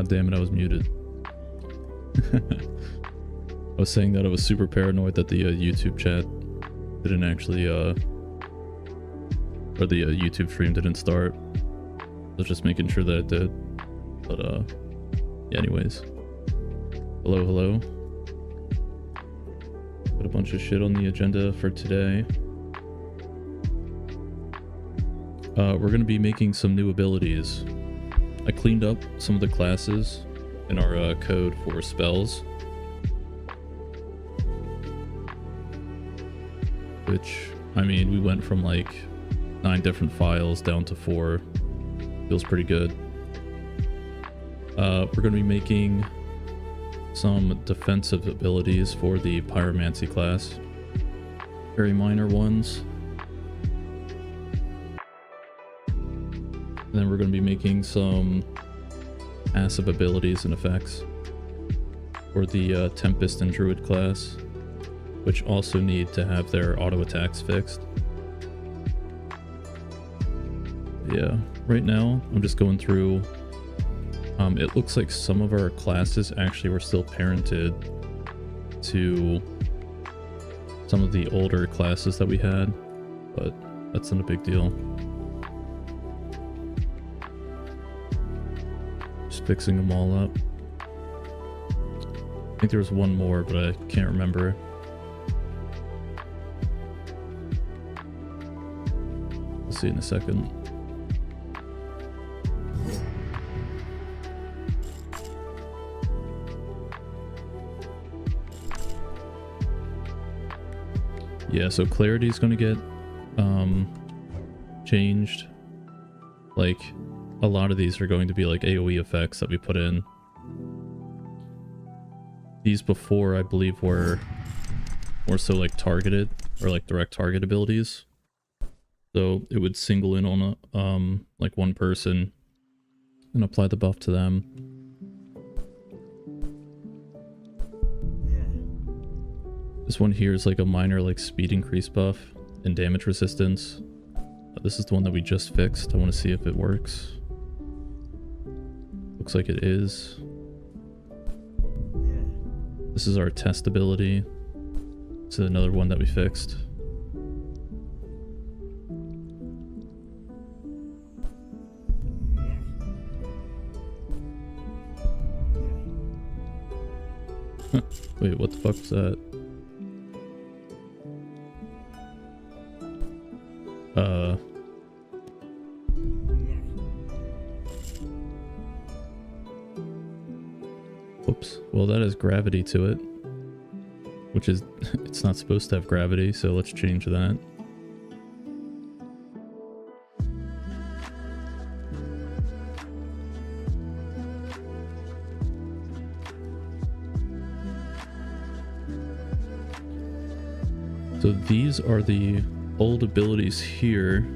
God damn it, I was muted. I was saying that I was super paranoid that the YouTube chat didn't actually, or the YouTube stream didn't start. I was just making sure that it did. But, yeah, anyways. Hello, hello. Got a bunch of shit on the agenda for today. We're gonna be making some new abilities. I cleaned up some of the classes in our code for spells. Which, I mean, we went from like 9 different files down to 4. Feels pretty good. We're going to be making some defensive abilities for the pyromancy class. Very minor ones. And then we're going to be making some passive abilities and effects for the Tempest and Druid class, which also need to have their auto attacks fixed. Yeah, right now I'm just going through. It looks like some of our classes actually were still parented to some of the older classes that we had, but that's not a big deal. Just fixing them all up. I think there was one more, but I can't remember. We'll see in a second. Yeah, so clarity is going to get changed. Like, a lot of these are going to be like AoE effects that we put in. These before, I believe, were more so like targeted, or like direct target abilities. So it would single in on a, like one person and apply the buff to them. This one here is like a minor like speed increase buff and damage resistance. This is the one that we just fixed. I want to see if it works. Looks like it is. This is our test ability. This is another one that we fixed. Wait, what the fuck was that? Whoops. Well, that has gravity to it, which is, it's not supposed to have gravity, so let's change that. So these are the old abilities here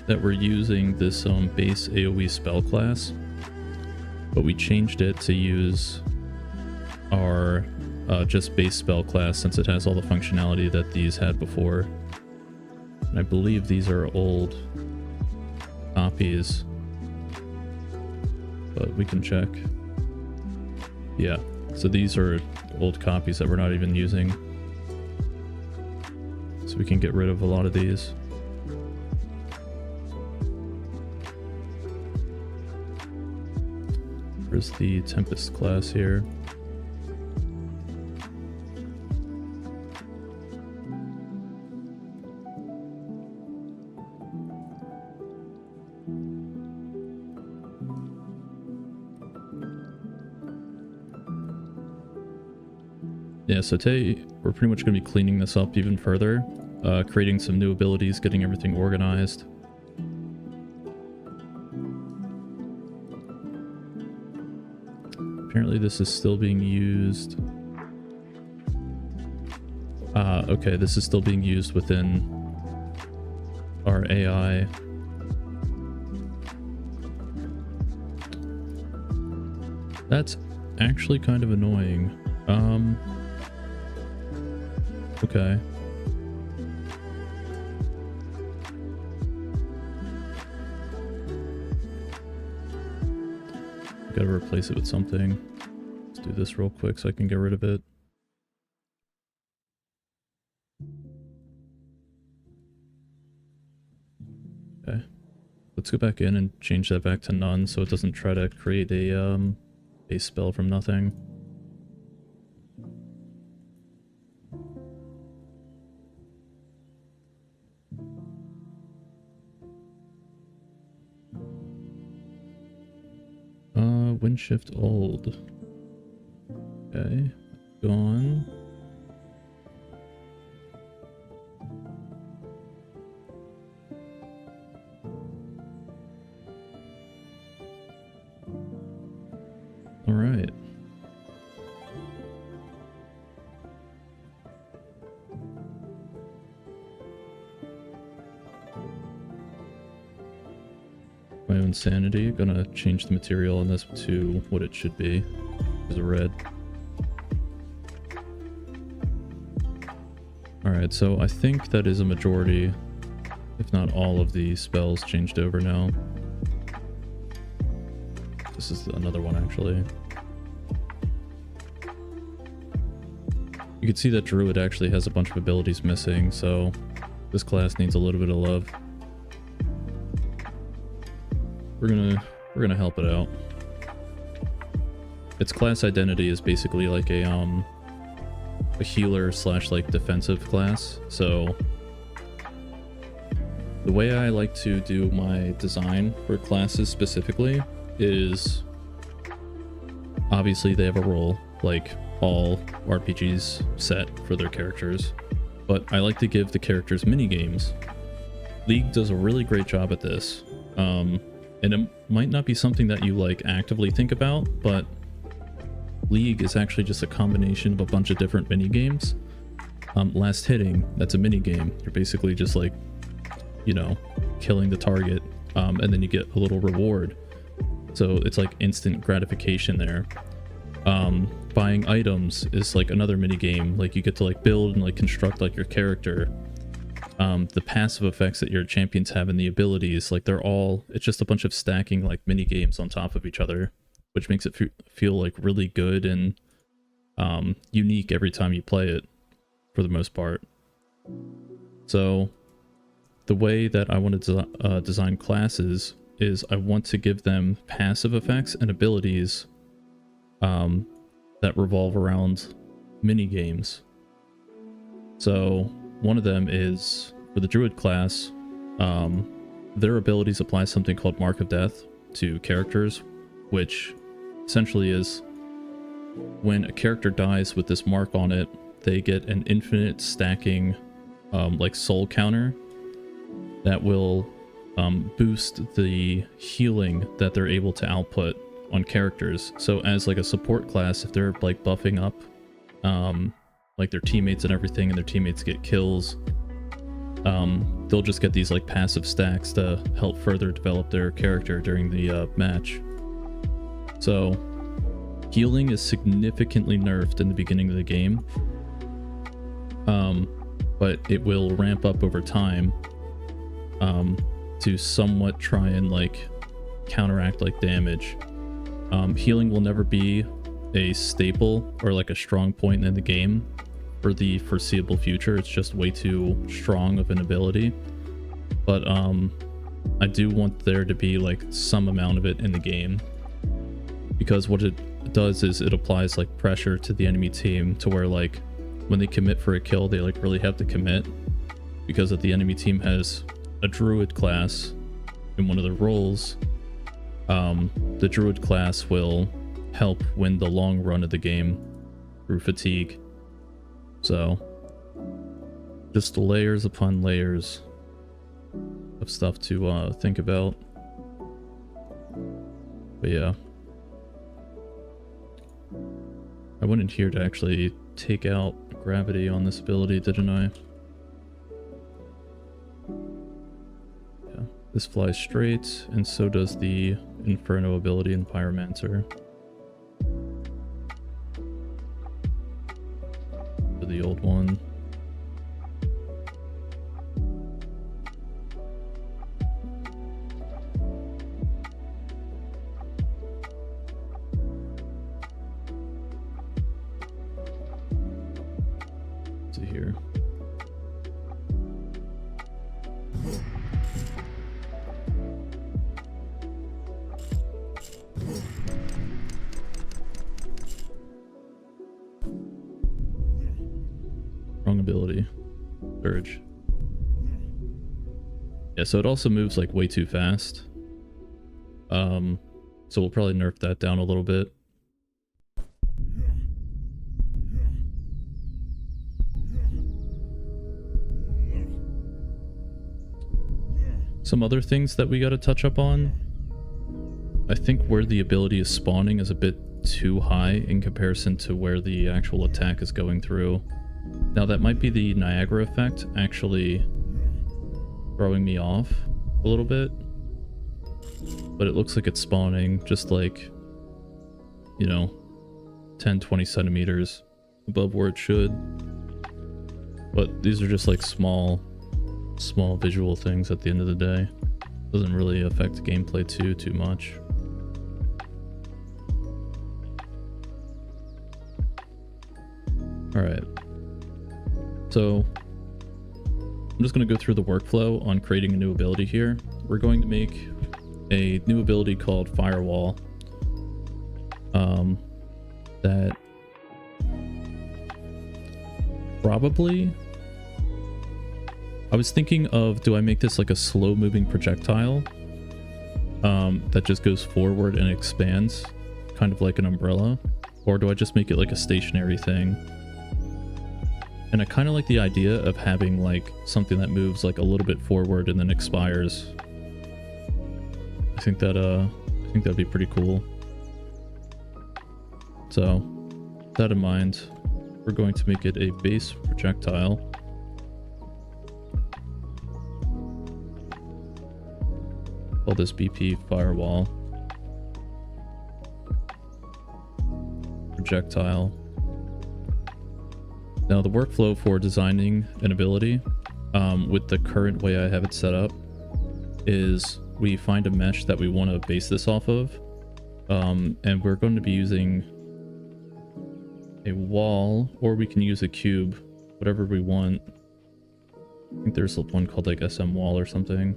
that we're using this base AoE spell class, but we changed it to use our just base spell class since it has all the functionality that these had before. And I believe these are old copies, but we can check. Yeah, so these are old copies that we're not even using. So we can get rid of a lot of these. There's the Tempest class here. Yeah, so today we're pretty much going to be cleaning this up even further, creating some new abilities, getting everything organized. Apparently this is still being used. Okay, this is still being used within our AI. That's actually kind of annoying. Okay. Gotta replace it with something. Let's do this real quick so I can get rid of it. Okay. Let's go back in and change that back to none so it doesn't try to create a base spell from nothing. Wind shift old. Okay, gone. All right. My own sanity. Gonna change the material on this to what it should be. Is a red. Alright, so I think that is a majority, if not all of the spells changed over now. This is another one actually. You can see that Druid actually has a bunch of abilities missing, so this class needs a little bit of love. We're gonna help it out. Its class identity is basically like a healer slash like defensive class. So the way I like to do my design for classes specifically is obviously they have a role like all RPGs set for their characters, but I like to give the characters mini games. League does a really great job at this. And it might not be something that you like actively think about, but League is actually just a combination of a bunch of different mini games. Last hitting, that's a mini game. You're basically just like, you know, killing the target, and then you get a little reward. So it's like instant gratification there. Buying items is like another mini game. Like you get to like build and like construct like your character. The passive effects that your champions have and the abilities, like they're all, it's just a bunch of stacking like mini games on top of each other, which makes it feel like really good and unique every time you play it for the most part. So the way that I want to design classes is I want to give them passive effects and abilities that revolve around mini games. So one of them is, for the Druid class, their abilities apply something called Mark of Death to characters, which essentially is when a character dies with this mark on it, they get an infinite stacking like soul counter that will boost the healing that they're able to output on characters. So as like a support class, if they're like buffing up like their teammates and everything, and their teammates get kills, they'll just get these like passive stacks to help further develop their character during the match. So healing is significantly nerfed in the beginning of the game, but it will ramp up over time to somewhat try and like counteract like damage. Healing will never be a staple or like a strong point in the game for the foreseeable future. It's just way too strong of an ability. But I do want there to be like some amount of it in the game, because what it does is it applies like pressure to the enemy team to where like when they commit for a kill, they like really have to commit, because if the enemy team has a Druid class in one of their roles, the Druid class will help win the long run of the game through fatigue. So just layers upon layers of stuff to think about. But yeah, I went in here to actually take out gravity on this ability, didn't I? Yeah, this flies straight, and so does the Inferno ability in Pyromancer. The old one. see here. Wrong ability. Surge. Yeah, so it also moves like way too fast. So we'll probably nerf that down a little bit. Some other things that we got to touch up on. I think where the ability is spawning is a bit too high in comparison to where the actual attack is going through. Now that might be the Niagara effect actually throwing me off a little bit, but it looks like it's spawning just like, you know, 10-20 centimeters above where it should. But these are just like small visual things at the end of the day. Doesn't really affect gameplay too much. All right. So I'm just going to go through the workflow on creating a new ability here. We're going to make a new ability called Firewall. That probably... I was thinking of, do I make this like a slow moving projectile that just goes forward and expands, kind of like an umbrella? Or do I just make it like a stationary thing? And I kind of like the idea of having like something that moves like a little bit forward and then expires. I think that'd be pretty cool. So, with that in mind, we're going to make it a base projectile. Call this BP Firewall. Projectile. Now the workflow for designing an ability with the current way I have it set up is we find a mesh that we want to base this off of, and we're going to be using a wall, or we can use a cube, whatever we want. I think there's one called like SM wall or something.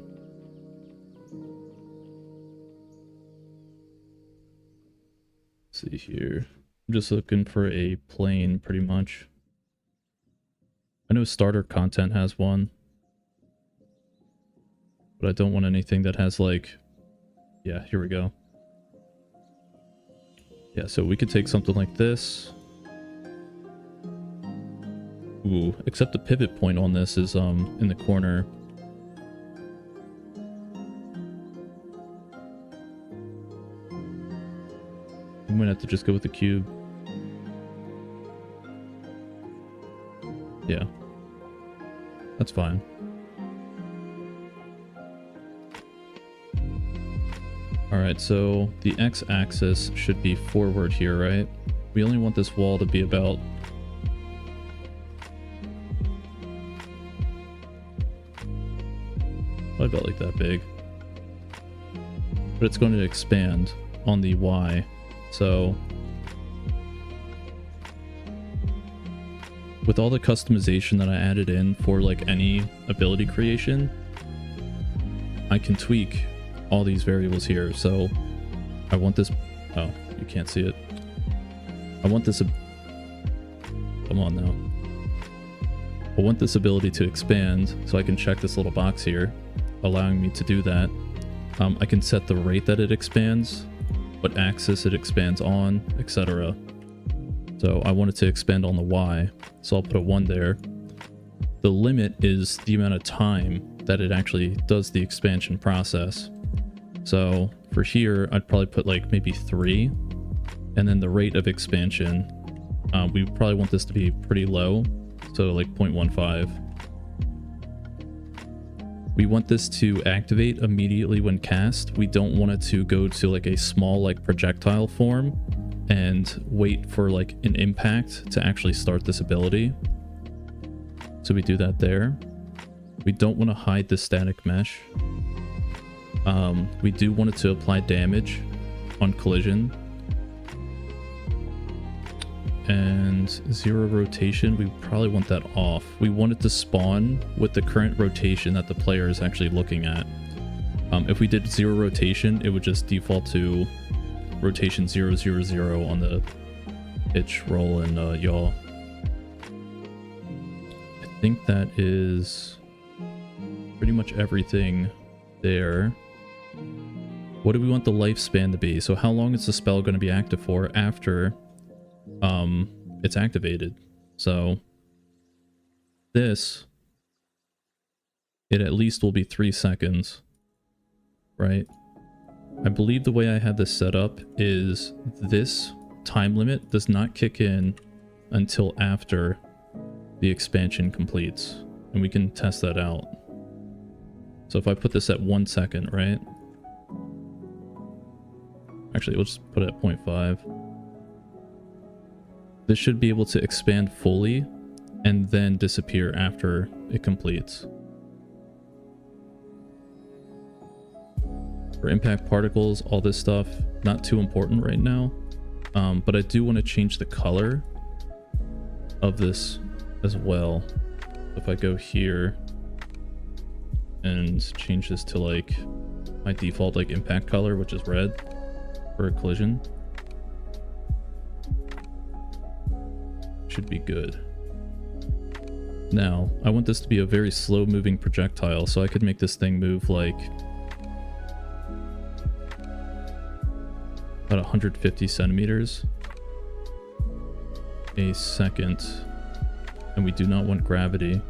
Let's see here. I'm just looking for a plane pretty much. I know starter content has one, but I don't want anything that has like, yeah, here we go. Yeah, so we could take something like this. Ooh, except the pivot point on this is in the corner. I'm gonna have to just go with the cube. Yeah, that's fine. All right, so the x-axis should be forward here, right? We only want this wall to be about... about like that big. But it's going to expand on the y, so... with all the customization that I added in for like any ability creation, I can tweak all these variables here. So I want this, oh, you can't see it. I want this, come on now. I want this ability to expand, so I can check this little box here, allowing me to do that. I can set the rate that it expands, what axis it expands on, etc. So I want it to expand on the Y, so I'll put a 1 there. The limit is the amount of time that it actually does the expansion process. So for here, I'd probably put like maybe 3, and then the rate of expansion, we probably want this to be pretty low, so like 0.15. We want this to activate immediately when cast. We don't want it to go to like a small like projectile form and wait for like an impact to actually start this ability. So we do that there. We don't want to hide the static mesh. We do want it to apply damage on collision. and 0 rotation, we probably want that off. We want it to spawn with the current rotation that the player is actually looking at. If we did 0 rotation, it would just default to rotation 0, 0, 0 on the pitch, roll, and yaw. I think that is pretty much everything there. What do we want the lifespan to be? So how long is the spell going to be active for after it's activated? So this, it at least will be 3 seconds, right? I believe the way I had this set up is this time limit does not kick in until after the expansion completes, and we can test that out. So if I put this at 1 second, right? Actually, we'll just put it at 0.5. This should be able to expand fully and then disappear after it completes. For impact particles, all this stuff, not too important right now. But I do want to change the color of this as well. If I go here and change this to like my default like impact color, which is red for a collision, should be good. Now, I want this to be a very slow moving projectile, so I could make this thing move like about 150 centimeters a second, and we do not want gravity.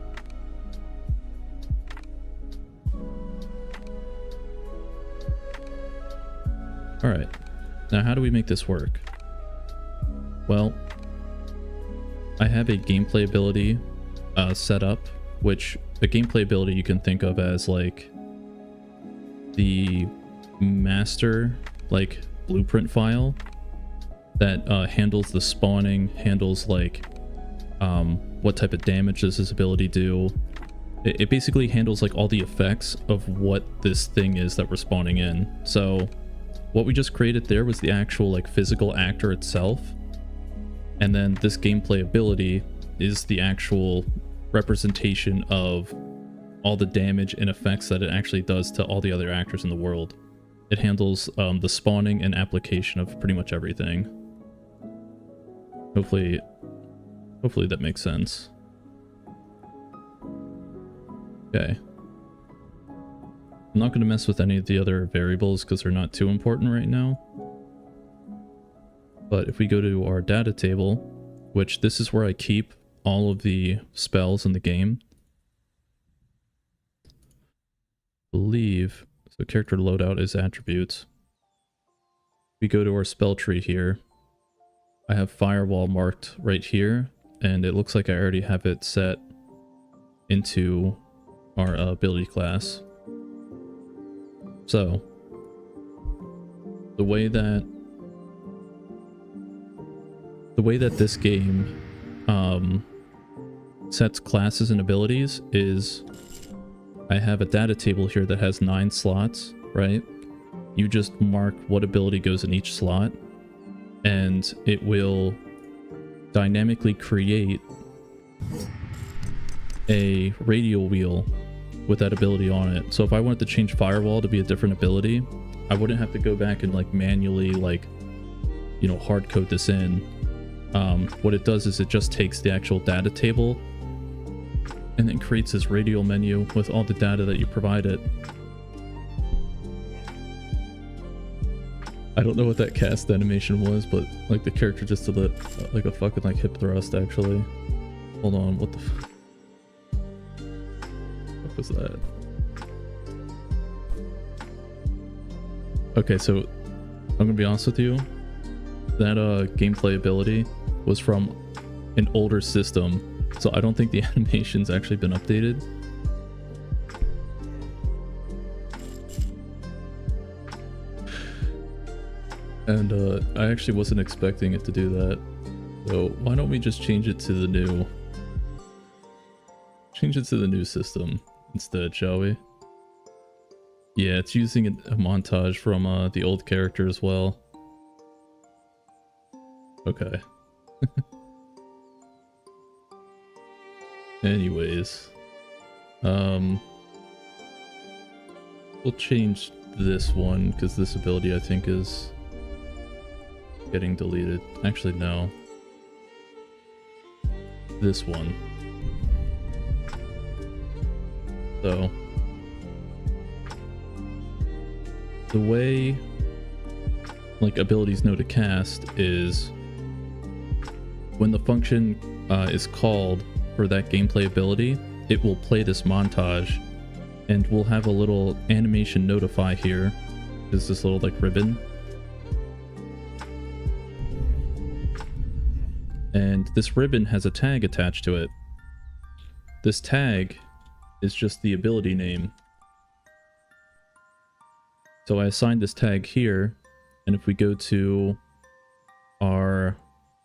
All right, now how do we make this work? Well, I have a gameplay ability set up, which a gameplay ability you can think of as like the master like blueprint file that handles the spawning, handles like what type of damage does this ability do. It basically handles like all the effects of what this thing is that we're spawning in. So what we just created there was the actual like physical actor itself, and then this gameplay ability is the actual representation of all the damage and effects that it actually does to all the other actors in the world. It handles the spawning and application of pretty much everything. Hopefully that makes sense. Okay. I'm not going to mess with any of the other variables because they're not too important right now. But if we go to our data table, which this is where I keep all of the spells in the game, I believe, so character loadout is attributes. We go to our spell tree here. I have firewall marked right here, and it looks like I already have it set into our ability class. So the way that this game sets classes and abilities is I have a data table here that has 9 slots, right? You just mark what ability goes in each slot, and it will dynamically create a radial wheel with that ability on it. So if I wanted to change firewall to be a different ability, I wouldn't have to go back and like manually like, you know, hard code this in. What it does is it just takes the actual data table and then creates this radial menu with all the data that you provide it. I don't know what that cast animation was, but like the character just did like a fucking like hip thrust actually. Hold on, what the fuck was that? Okay, so I'm gonna be honest with you. That gameplay ability was from an older system, so I don't think the animation's actually been updated. And I actually wasn't expecting it to do that. So why don't we just change it to the new... Change it to the new system instead, shall we? Yeah, it's using a montage from the old character as well. Okay. Anyways, we'll change this one because this ability I think is getting deleted. Actually, no. This one. So the way like abilities know to cast is when the function is called for that gameplay ability, it will play this montage, and we'll have a little animation notify here. There's this little like ribbon, and this ribbon has a tag attached to it. This tag is just the ability name. So I assigned this tag here, and if we go to our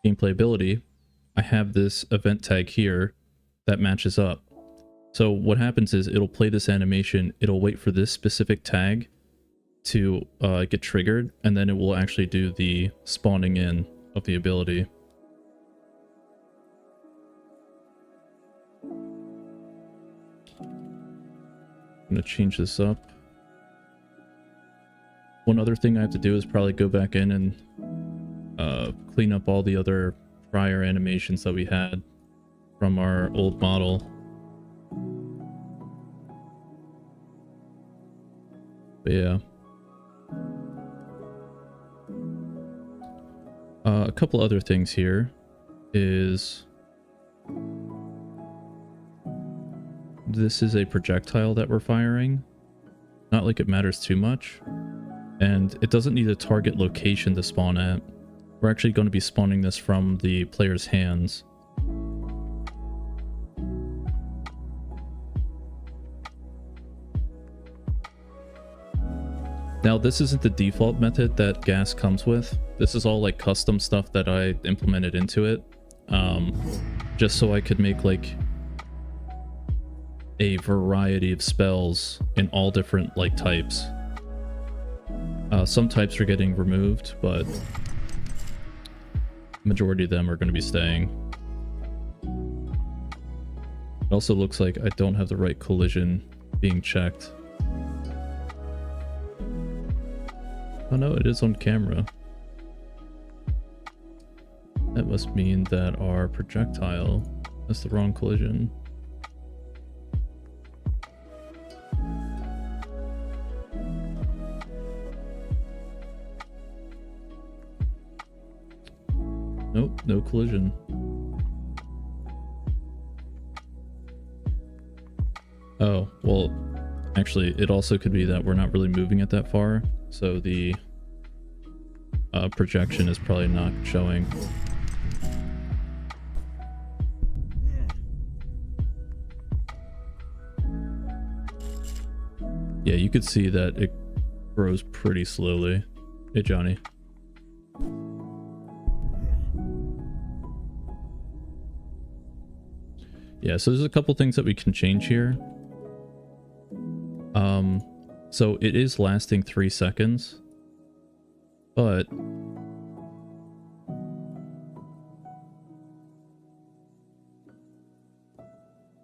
gameplay ability, I have this event tag here that matches up. So what happens is it'll play this animation, it'll wait for this specific tag to get triggered, and then it will actually do the spawning in of the ability. I'm gonna change this up. One other thing I have to do is probably go back in and clean up all the other prior animations that we had from our old model. But yeah. A couple other things here is this is a projectile that we're firing. Not like it matters too much. And it doesn't need a target location to spawn at. We're actually going to be spawning this from the player's hands. Now, this isn't the default method that gas comes with. This is all like custom stuff that I implemented into it. Just so I could make like a variety of spells in all different like types. Some types are getting removed, but majority of them are going to be staying. It also looks like I don't have the right collision being checked. Oh no, it is on camera. That must mean that our projectile has the wrong collision. Nope, no collision. Oh, well, actually, it also could be that we're not really moving it that far, so the projection is probably not showing. Yeah, you could see that it grows pretty slowly. Hey, Johnny. Yeah, so there's a couple things that we can change here. So it is lasting 3 seconds, but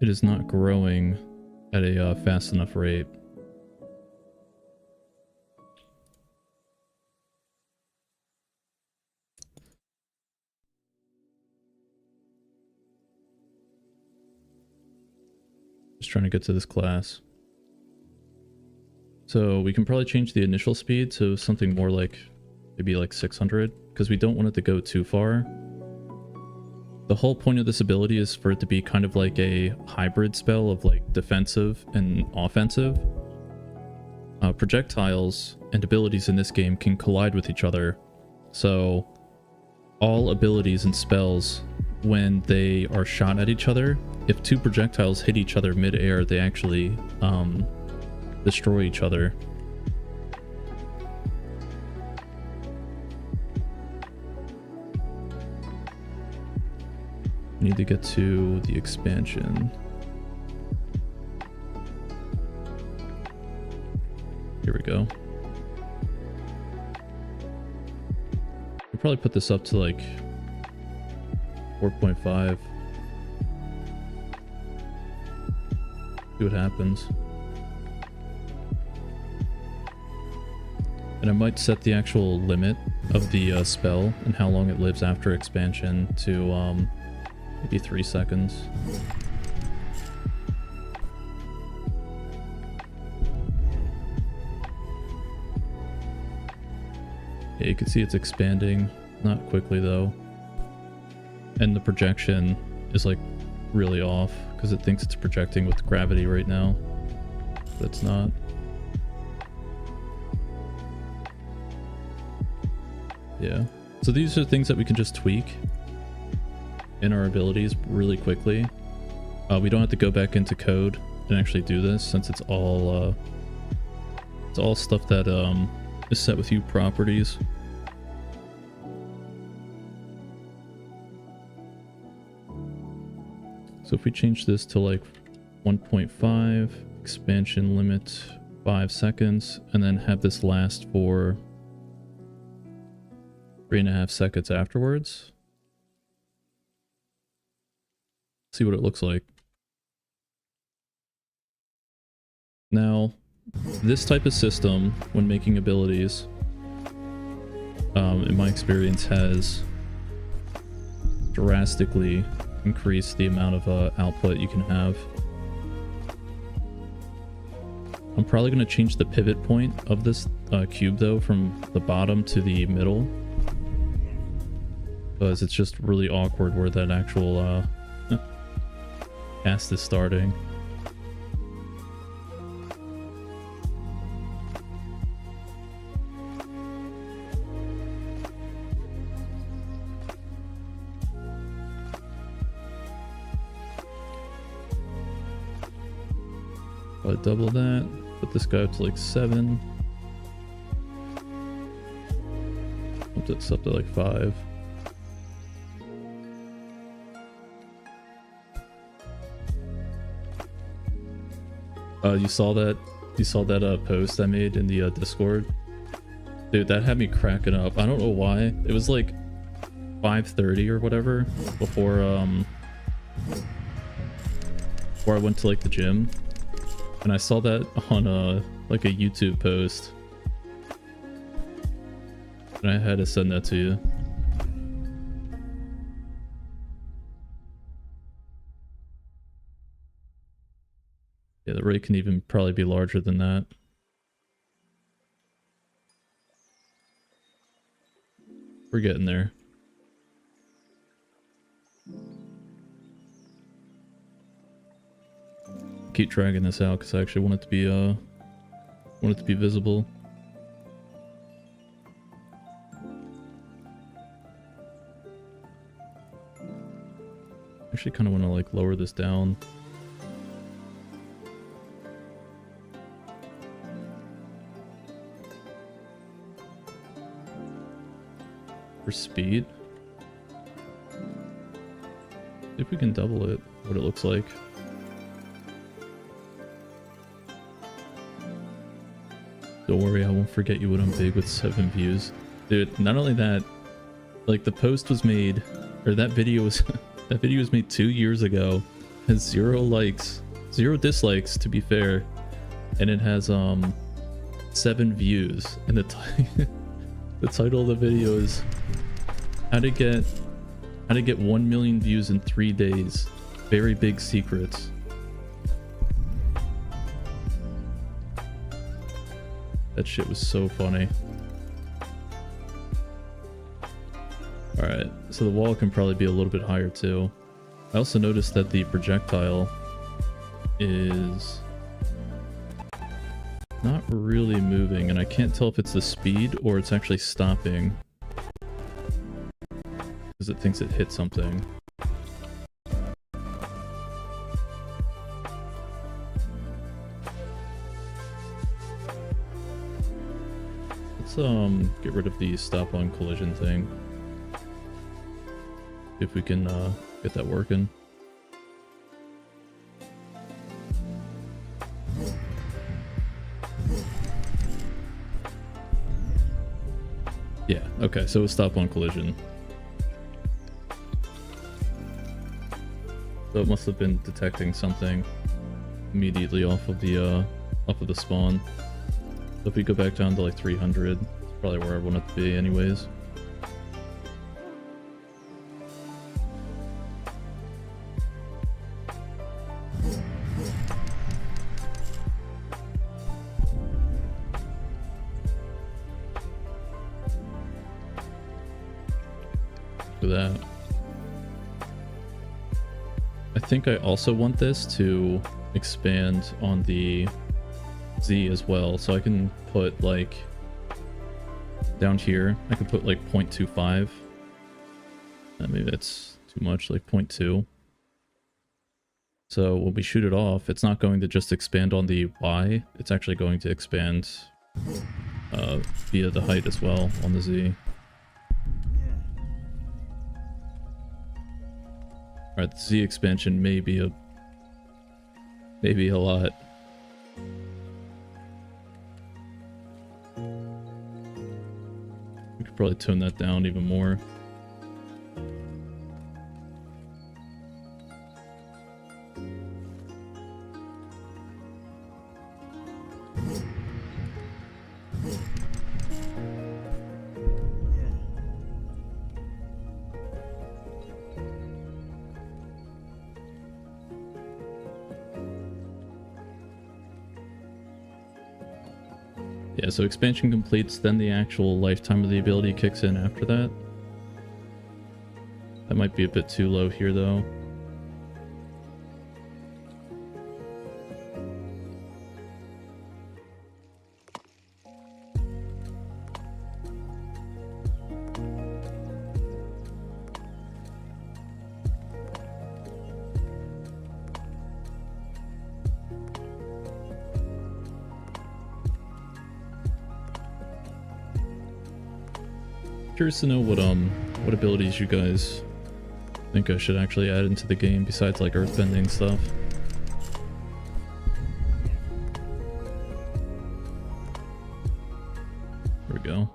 it is not growing at a fast enough rate. Just trying to get to this class. So we can probably change the initial speed to something more like maybe like 600, because we don't want it to go too far. The whole point of this ability is for it to be kind of like a hybrid spell of like defensive and offensive. Projectiles and abilities in this game can collide with each other. So all abilities and spells, when they are shot at each other, if two projectiles hit each other mid-air, they actually destroy each other. We need to get to the expansion. Here we go. We'll probably put this up to like 4.5. See what happens. And I might set the actual limit of the spell and how long it lives after expansion to maybe 3 seconds. Yeah, you can see it's expanding, not quickly though. And the projection is like really off because it thinks it's projecting with gravity right now, but it's not. Yeah, so these are things that we can just tweak in our abilities really quickly. We don't have to go back into code and actually do this since it's all stuff that is set with properties. So if we change this to like 1.5, expansion limit 5 seconds, and then have this last for 3.5 seconds afterwards. See what it looks like. Now, this type of system, when making abilities, in my experience, has drastically increased the amount of output you can have. I'm probably going to change the pivot point of this cube, though, from the bottom to the middle, because it's just really awkward where that actual cast is starting. Probably double that, put this guy up to like 7. Put this up to like 5. You saw that? You saw that post I made in the Discord? Dude, that had me cracking up. I don't know why. It was like 5:30 or whatever before I went to like the gym, and I saw that on like a YouTube post, and I had to send that to you. Yeah, the rate can even probably be larger than that. We're getting there. Keep dragging this out because I actually want it to be visible. Actually kind of want to like lower this down. For speed. See if we can double it, what it looks like. Don't worry, I won't forget you when I'm big with 7 views. Dude, not only that, like the post was made, or that video was that video was made 2 years ago. Has 0 likes, 0 dislikes to be fair, and it has 7 views. And the title of the video is how to get 1 million views in 3 days. Very big secrets. That shit was so funny. Alright, so the wall can probably be a little bit higher too. I also noticed that the projectile is not really moving, and I can't tell if it's the speed or it's actually stopping, because it thinks it hit something. Let's get rid of the stop on collision thing. See if we can get that working. Yeah, okay, so we'll stop on collision. So it must have been detecting something. immediately off of the spawn. So if we go back down to like 300, it's probably where I want it to be anyways. For that. I think I also want this to expand on the Z as well, so I can put like down here I can put like 0.25. Maybe that's too much, like 0.2. So when we shoot it off, it's not going to just expand on the Y, it's actually going to expand via the height as well on the Z. Alright, the Z expansion may be a lot. We could probably tone that down even more. Yeah, so expansion completes, then the actual lifetime of the ability kicks in after that. That might be a bit too low here though. Curious to know what abilities you guys think I should actually add into the game besides like earthbending stuff. There we go.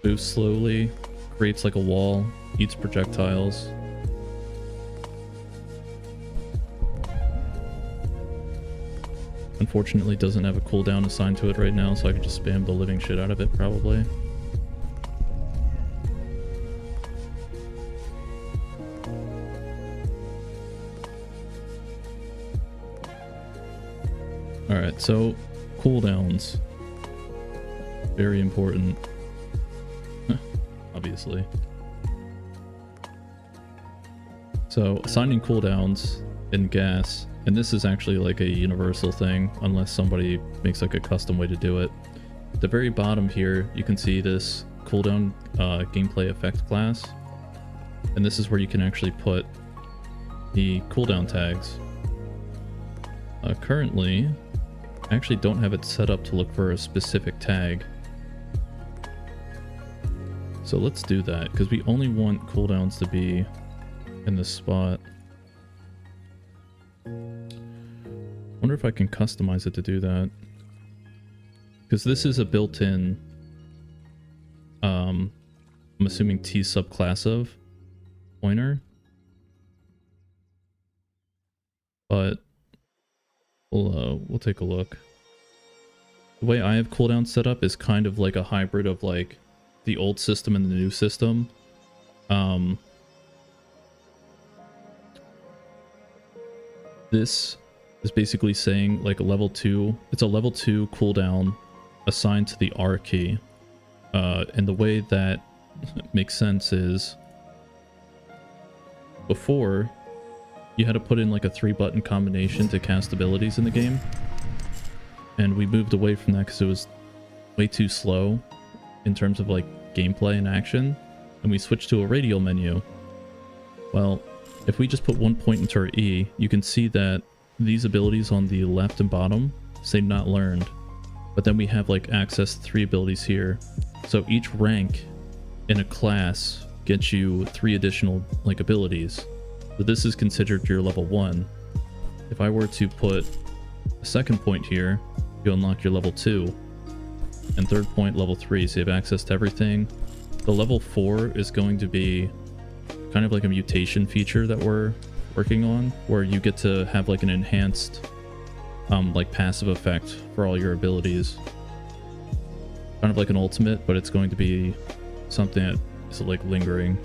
Moves slowly, creates like a wall, eats projectiles. Unfortunately doesn't have a cooldown assigned to it right now, so I could just spam the living shit out of it probably. Alright, so cooldowns. Very important. Obviously. So assigning cooldowns in gas, and this is actually like a universal thing unless somebody makes like a custom way to do it. At the very bottom here you can see this cooldown gameplay effect class, and this is where you can actually put the cooldown tags. Currently I actually don't have it set up to look for a specific tag. So let's do that, because we only want cooldowns to be in this spot. Wonder if I can customize it to do that. Because this is a built-in, I'm assuming T subclass of pointer. But we'll take a look. The way I have cooldown set up is kind of like a hybrid of like the old system and the new system. This is basically saying like a level 2, it's a level 2 cooldown assigned to the R key. And the way that makes sense is before you had to put in like a 3-button combination to cast abilities in the game. And we moved away from that because it was way too slow in terms of like gameplay and action. And we switched to a radial menu. Well, if we just put 1 point into our E, you can see that these abilities on the left and bottom say not learned. But then we have like access to 3 abilities here. So each rank in a class gets you 3 additional like abilities. So this is considered your level 1. If I were to put a 2nd point here, you unlock your level 2. And 3rd point, level 3, so you have access to everything. The level 4 is going to be kind of like a mutation feature that we're working on, where you get to have like an enhanced like passive effect for all your abilities. Kind of like an ultimate, but it's going to be something that is like lingering.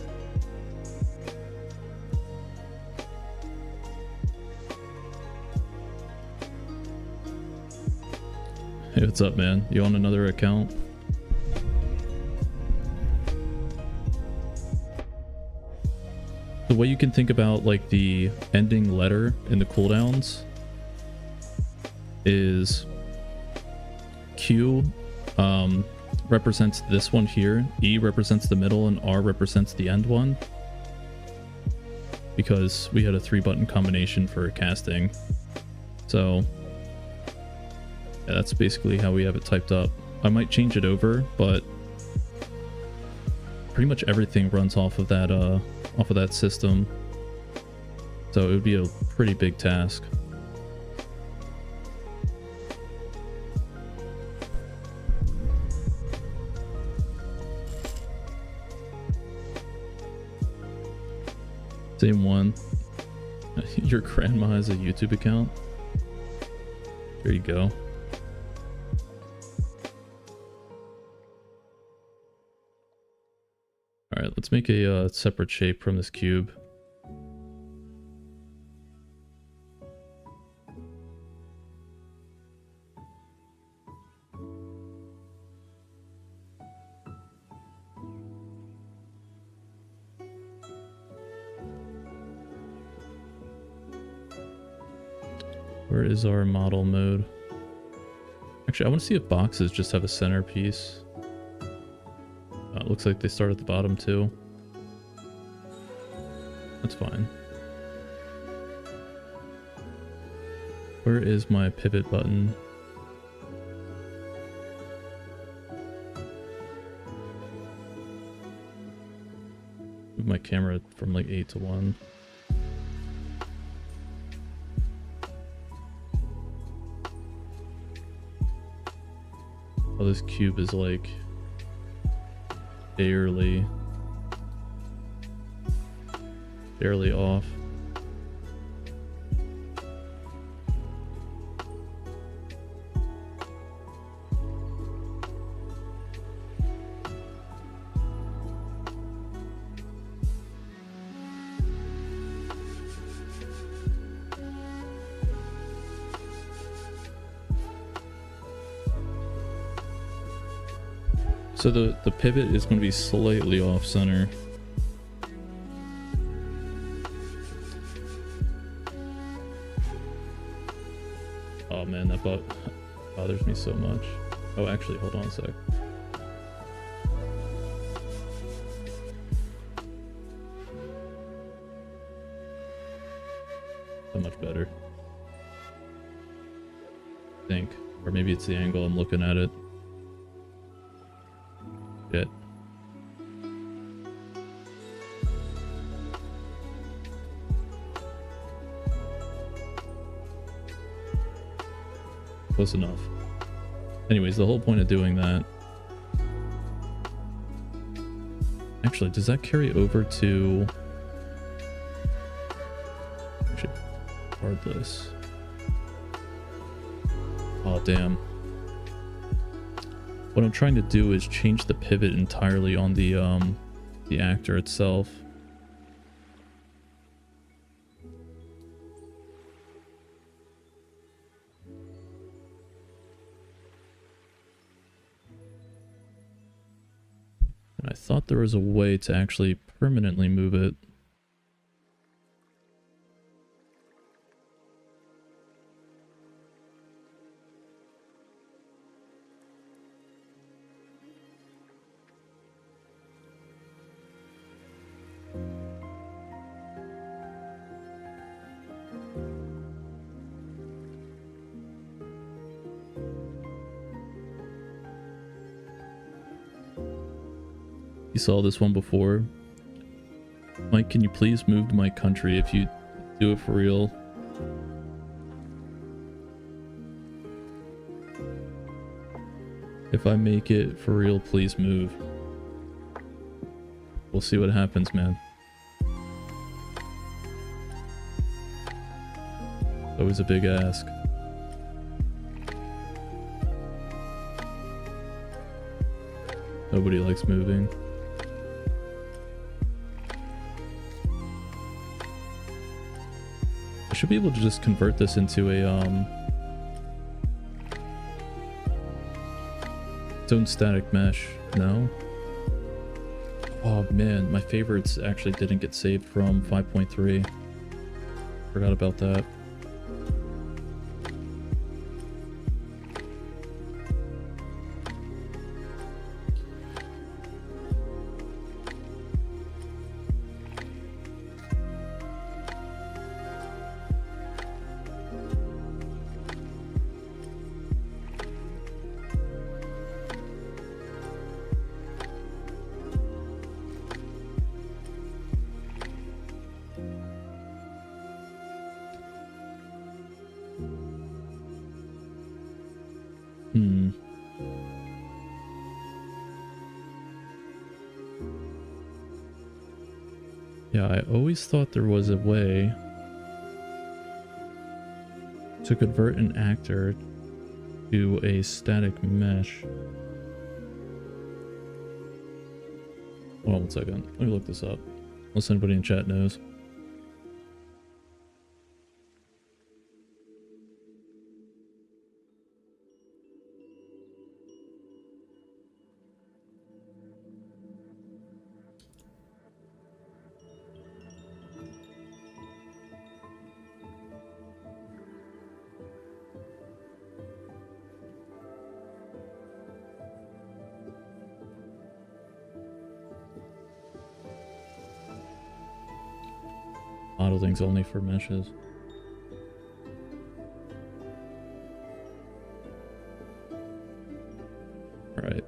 Hey, what's up, man? You on another account? The way you can think about like the ending letter in the cooldowns is Q represents this one here, E represents the middle, and R represents the end one, because we had a 3-button combination for casting. So yeah, that's basically how we have it typed up. I might change it over, but pretty much everything runs off of that system. So it would be a pretty big task. Same one. Your grandma has a YouTube account? There you go. Alright, let's make a separate shape from this cube. Where is our model mode? Actually, I want to see if boxes just have a centerpiece. It looks like they start at the bottom too. That's fine. Where is my pivot button? Move my camera from like 8 to 1. Oh, this cube is like barely off. So the pivot is going to be slightly off center. Oh man, that bothers me so much. Oh, actually, hold on a sec. So much better, I think. Or maybe it's the angle I'm looking at it. Shit. Close enough. Anyways, the whole point of doing that... Actually, does that carry over to... Actually, regardless. Oh, damn. What I'm trying to do is change the pivot entirely on the actor itself. And I thought there was a way to actually permanently move it. You saw this one before. Mike, can you please move to my country if you do it for real? If I make it for real, please move. We'll see what happens, man. Always a big ask. Nobody likes moving. I should be able to just convert this into a its own static mesh. No? Oh man, my favorites actually didn't get saved from 5.3. Forgot about that. Yeah, I always thought there was a way to convert an actor to a static mesh. Hold on one second. Let me look this up. Unless anybody in chat knows. Modeling's only for meshes. Alright.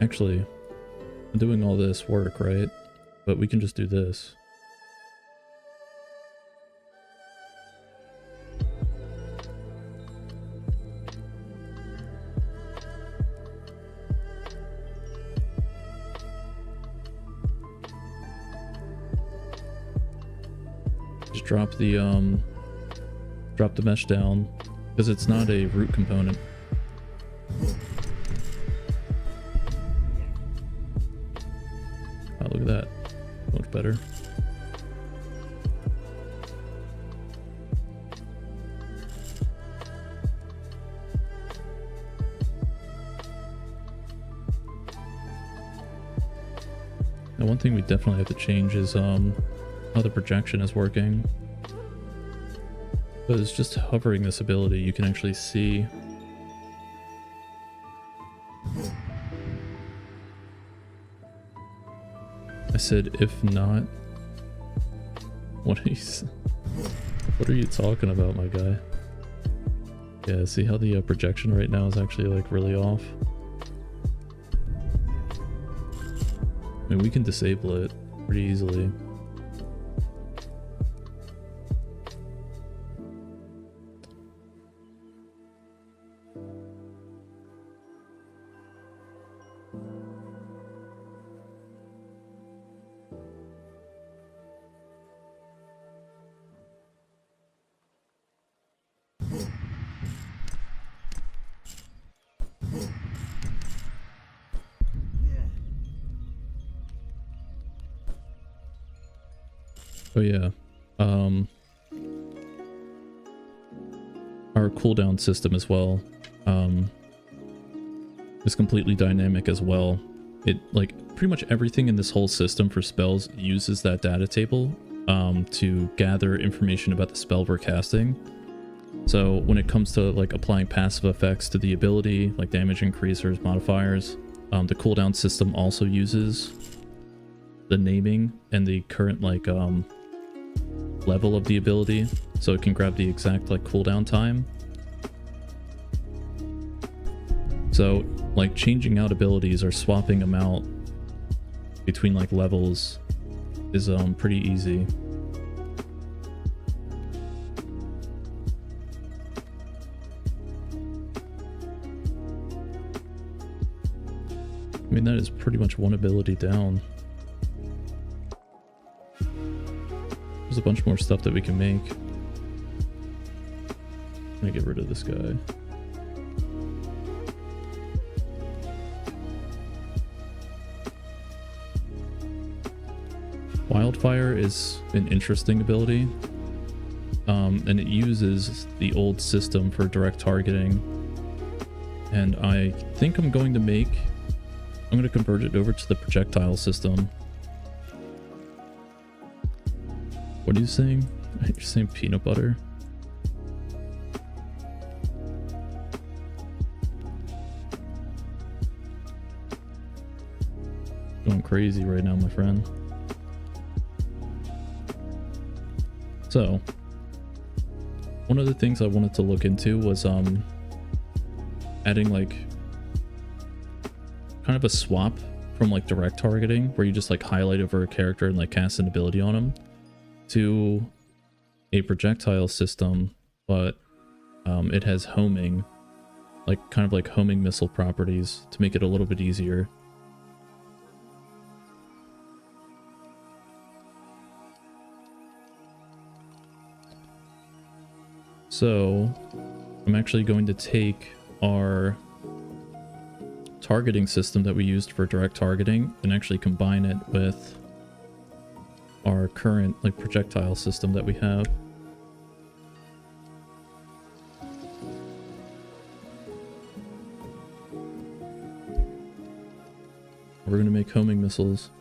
Actually, I'm doing all this work, right? But we can just do this. Drop the mesh down because it's not a root component. Oh, look at that. Much better. Now, one thing we definitely have to change is how the projection is working. Because just hovering this ability, you can actually see I said if not. What are you talking about, my guy? Yeah, see how the projection right now is actually like really off? I mean, we can disable it pretty easily. Oh yeah, our cooldown system as well is completely dynamic as well. It, like, pretty much everything in this whole system for spells uses that data table to gather information about the spell we're casting. So when it comes to like applying passive effects to the ability, like damage increasers, modifiers, the cooldown system also uses the naming and the current like level of the ability, so it can grab the exact like cooldown time. So like changing out abilities or swapping them out between like levels is pretty easy. I mean, that is pretty much one ability down. There's a bunch more stuff that we can make. Let me get rid of this guy. Rimfire is an interesting ability, and it uses the old system for direct targeting, and I think I'm going to convert it over to the projectile system. What are you saying? You're saying peanut butter? Going crazy right now, my friend. So, one of the things I wanted to look into was adding like kind of a swap from like direct targeting, where you just like highlight over a character and like cast an ability on them, to a projectile system, but it has homing, like kind of like homing missile properties to make it a little bit easier. So I'm actually going to take our targeting system that we used for direct targeting and actually combine it with our current like projectile system that we have. We're going to make homing missiles.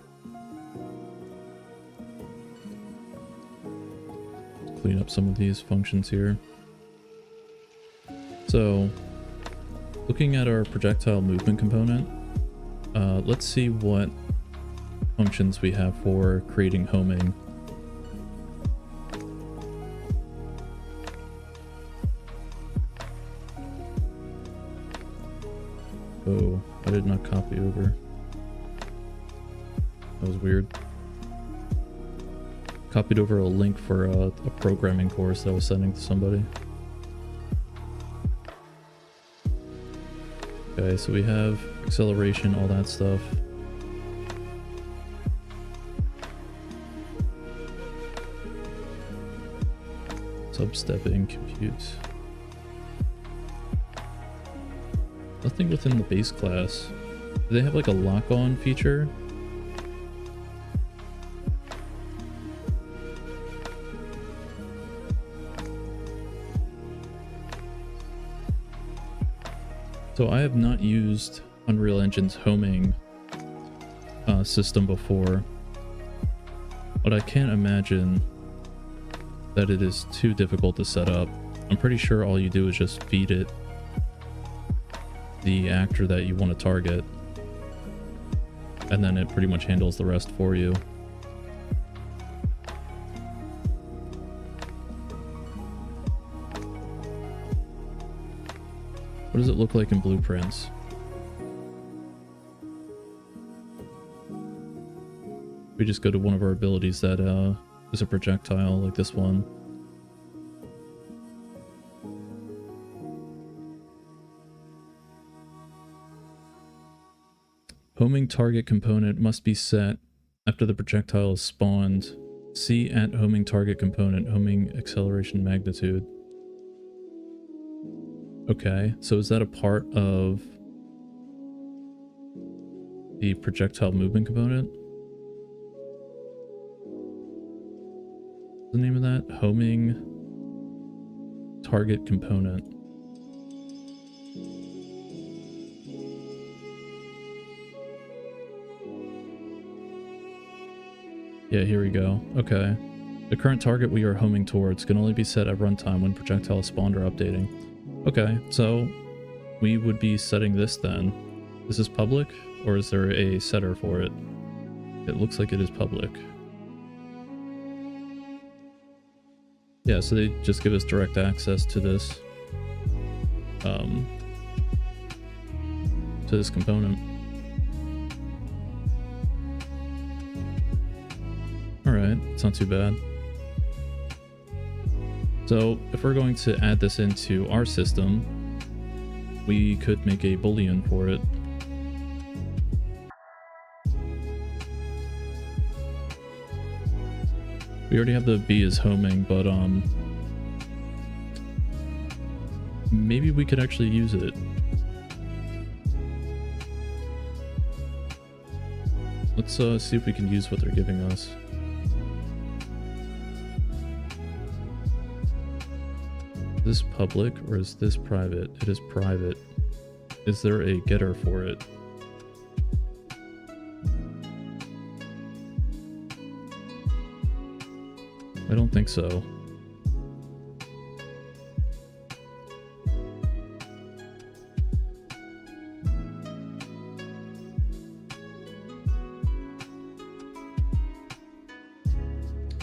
Clean up some of these functions here. So, looking at our projectile movement component, let's see what functions we have for creating homing. Oh, I did not copy over. That was weird. Copied over a link for a programming course that I was sending to somebody. Okay, so we have acceleration, all that stuff. Substepping, compute. Nothing within the base class. Do they have like a lock-on feature? So I have not used Unreal Engine's homing system before, but I can't imagine that it is too difficult to set up. I'm pretty sure all you do is just feed it the actor that you want to target, and then it pretty much handles the rest for you. What does it look like in blueprints? We just go to one of our abilities that is a projectile, like this one. Homing target component must be set after the projectile is spawned. See at homing target component, homing acceleration magnitude. Okay, so is that a part of the projectile movement component? What's the name of that? Homing target component. Yeah, here we go. Okay. The current target we are homing towards can only be set at runtime when projectile is spawned or updating. Okay, so we would be setting this then. Is this public, or is there a setter for it? It looks like it is public. Yeah, so they just give us direct access to this component. Alright, it's not too bad. So if we're going to add this into our system, we could make a boolean for it. We already have the B as homing, but maybe we could actually use it. Let's see if we can use what they're giving us. this public or is this private? It is private. Is there a getter for it? I don't think so.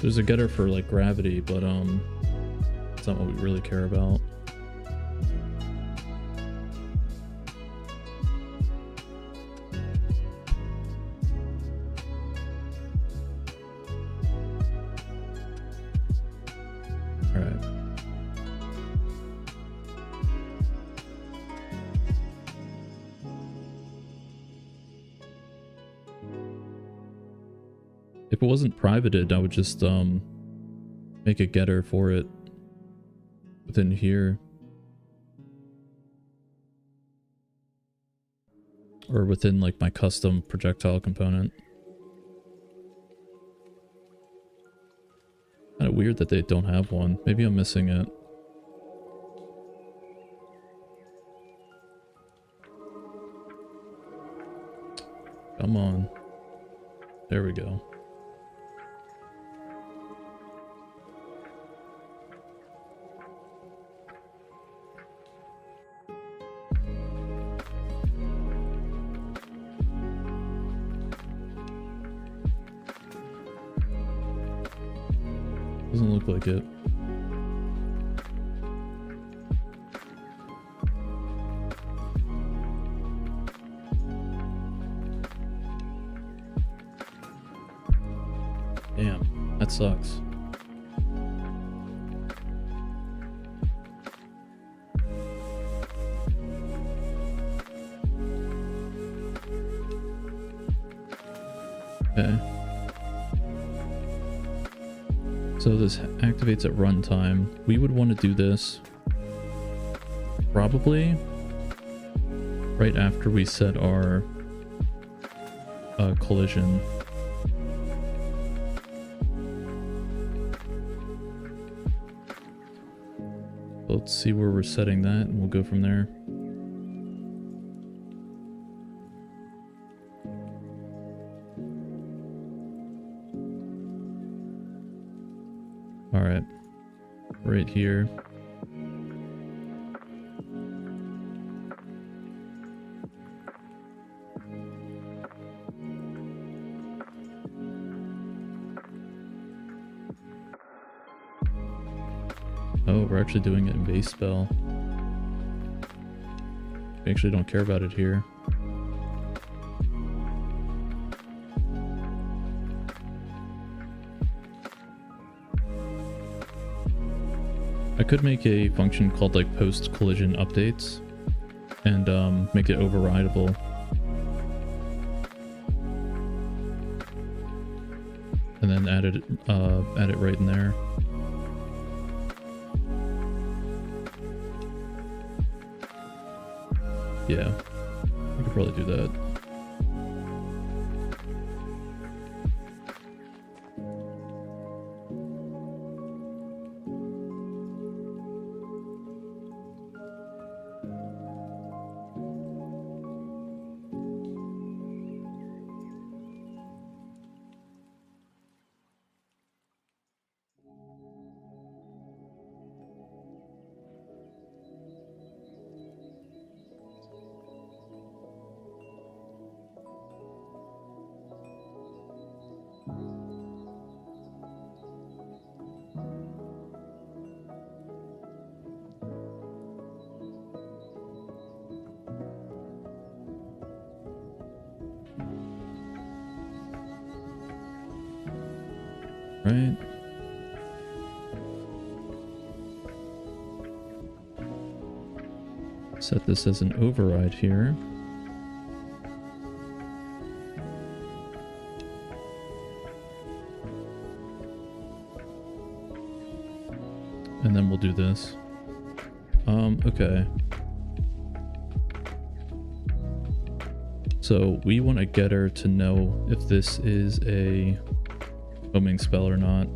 There's a getter for like gravity, but it's not what we really care about. All right. If it wasn't privated, I would just make a getter for it within here. Or within like my custom projectile component. Kind of weird that they don't have one. Maybe I'm missing it. Come on. There we go. Doesn't look like it. Damn, that sucks. Okay. So this activates at runtime. We would want to do this probably right after we set our collision. Let's see where we're setting that and we'll go from there. All right, right here. Oh, we're actually doing it in base spell. We actually don't care about it here. I could make a function called like post collision updates and make it overrideable. And then add it right in there. Yeah, I could probably do that. Right. Set this as an override here. And then we'll do this. Okay. So we want a getter to know if this is a homing spell or not.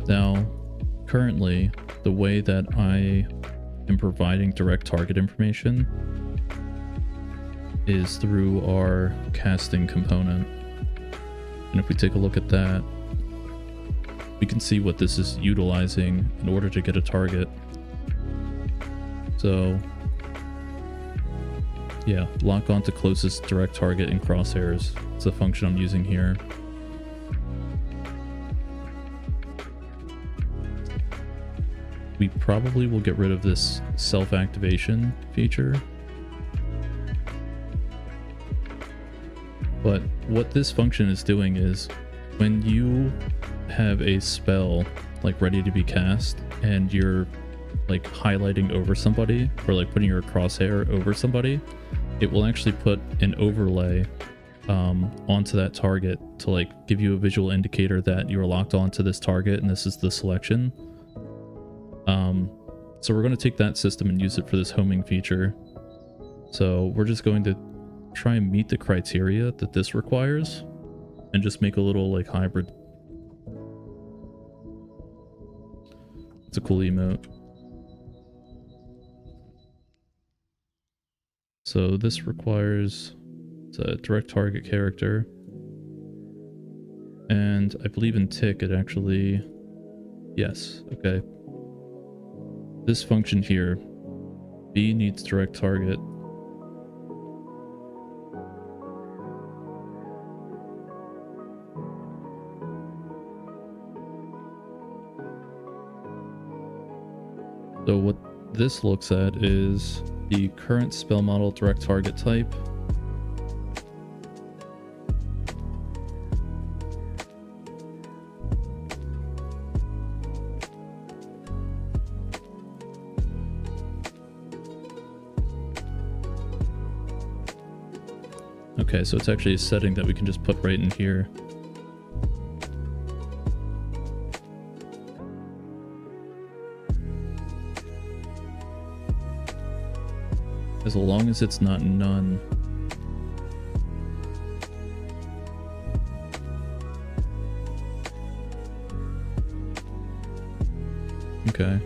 Now, currently, the way that I am providing direct target information is through our casting component. And if we take a look at that, we can see what this is utilizing in order to get a target. So yeah, lock on to closest direct target in crosshairs. It's a function I'm using here. We probably will get rid of this self-activation feature. But what this function is doing is when you have a spell like ready to be cast and you're like highlighting over somebody or like putting your crosshair over somebody, it will actually put an overlay onto that target to like give you a visual indicator that you're locked onto this target and this is the selection. So we're going to take that system and use it for this homing feature. So we're just going to try and meet the criteria that this requires and just make a little like hybrid. It's a cool emote. So this requires a direct target character, and I believe in tick it actually, yes, okay. This function here, B needs direct target. So what this looks at is the current spell model direct target type. Okay, so it's actually a setting that we can just put right in here. As long as it's not none. Okay.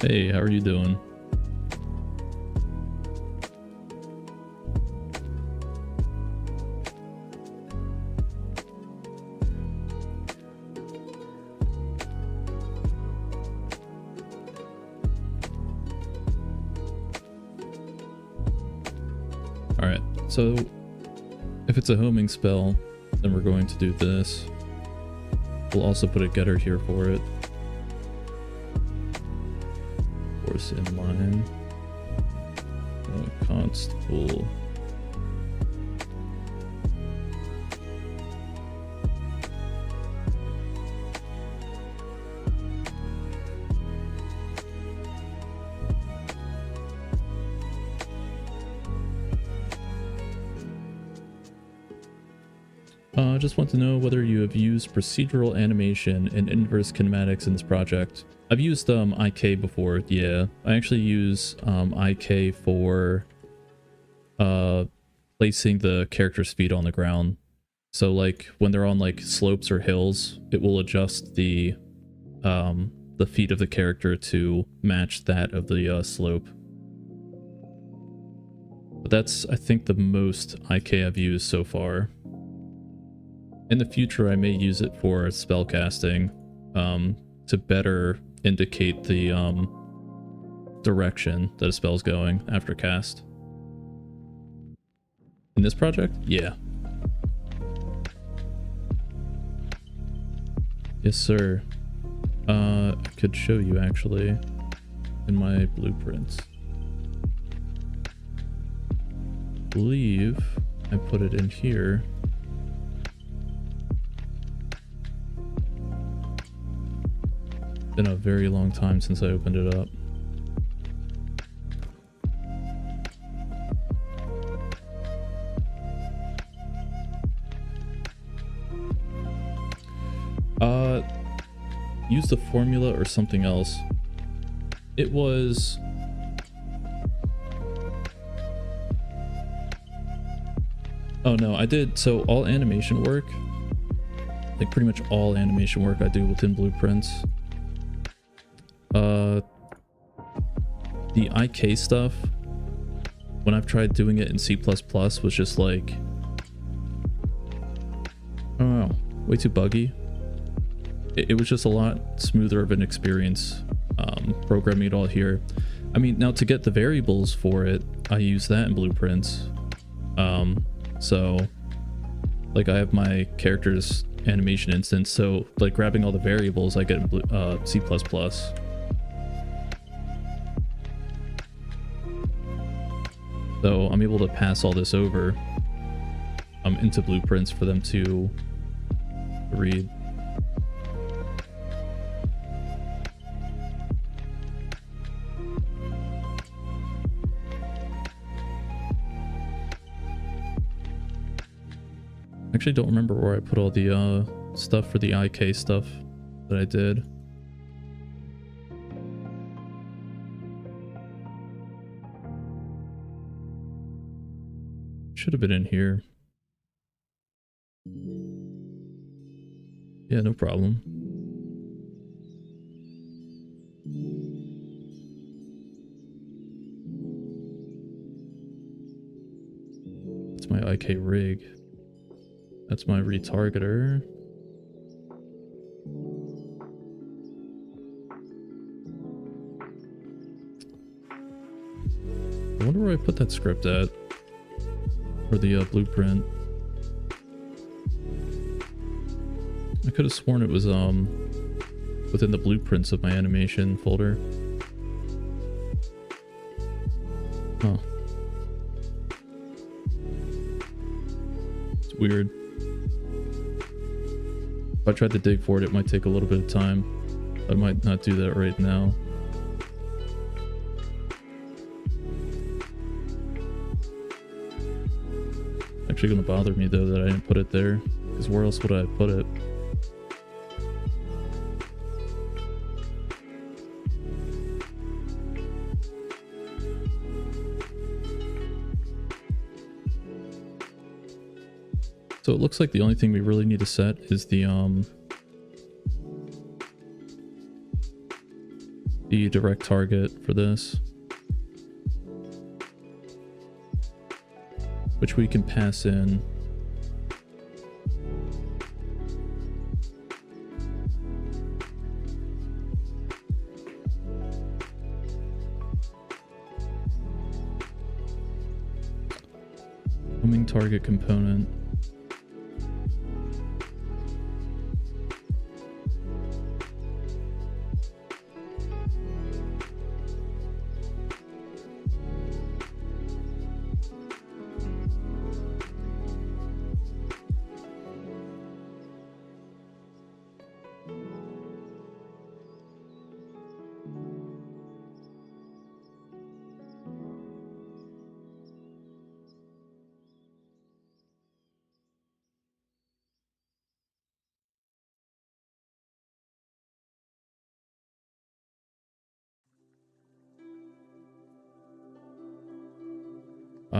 Hey, how are you doing? Alright, so if it's a homing spell, then we're going to do this. We'll also put a getter here for it. Force inline. Constable. I just want to know whether you have used procedural animation and inverse kinematics in this project. I've used IK before, yeah. I actually use IK for placing the character's feet on the ground. So like when they're on like slopes or hills, it will adjust the feet of the character to match that of the slope. But that's, I think, the most IK I've used so far. In the future, I may use it for spell casting to better indicate the direction that a spell's going after cast. In this project? Yeah. Yes, sir. I could show you actually in my blueprints. I believe I put it in here. Been a very long time since I opened it up. use the formula or something else. It was... Oh no, I did, so all animation work, like pretty much all animation work I do within Blueprints. The IK stuff, when I've tried doing it in C++, was just like, I don't know, way too buggy. It was just a lot smoother of an experience programming it all here. I mean, now to get the variables for it, I use that in Blueprints. So like I have my character's animation instance, so like grabbing all the variables I get in C++. So I'm able to pass all this over into Blueprints for them to read. Actually don't remember where I put all the stuff for the IK stuff that I did. Should have been in here. Yeah, no problem. That's my IK rig. That's my retargeter. I wonder where I put that script at. Or the blueprint. I could have sworn it was within the blueprints of my animation folder. Huh. It's weird. If I tried to dig for it, it might take a little bit of time. I might not do that right now. Actually gonna bother me though that I didn't put it there, because where else would I put it? So it looks like the only thing we really need to set is the direct target for this, which we can pass in. Homing target component.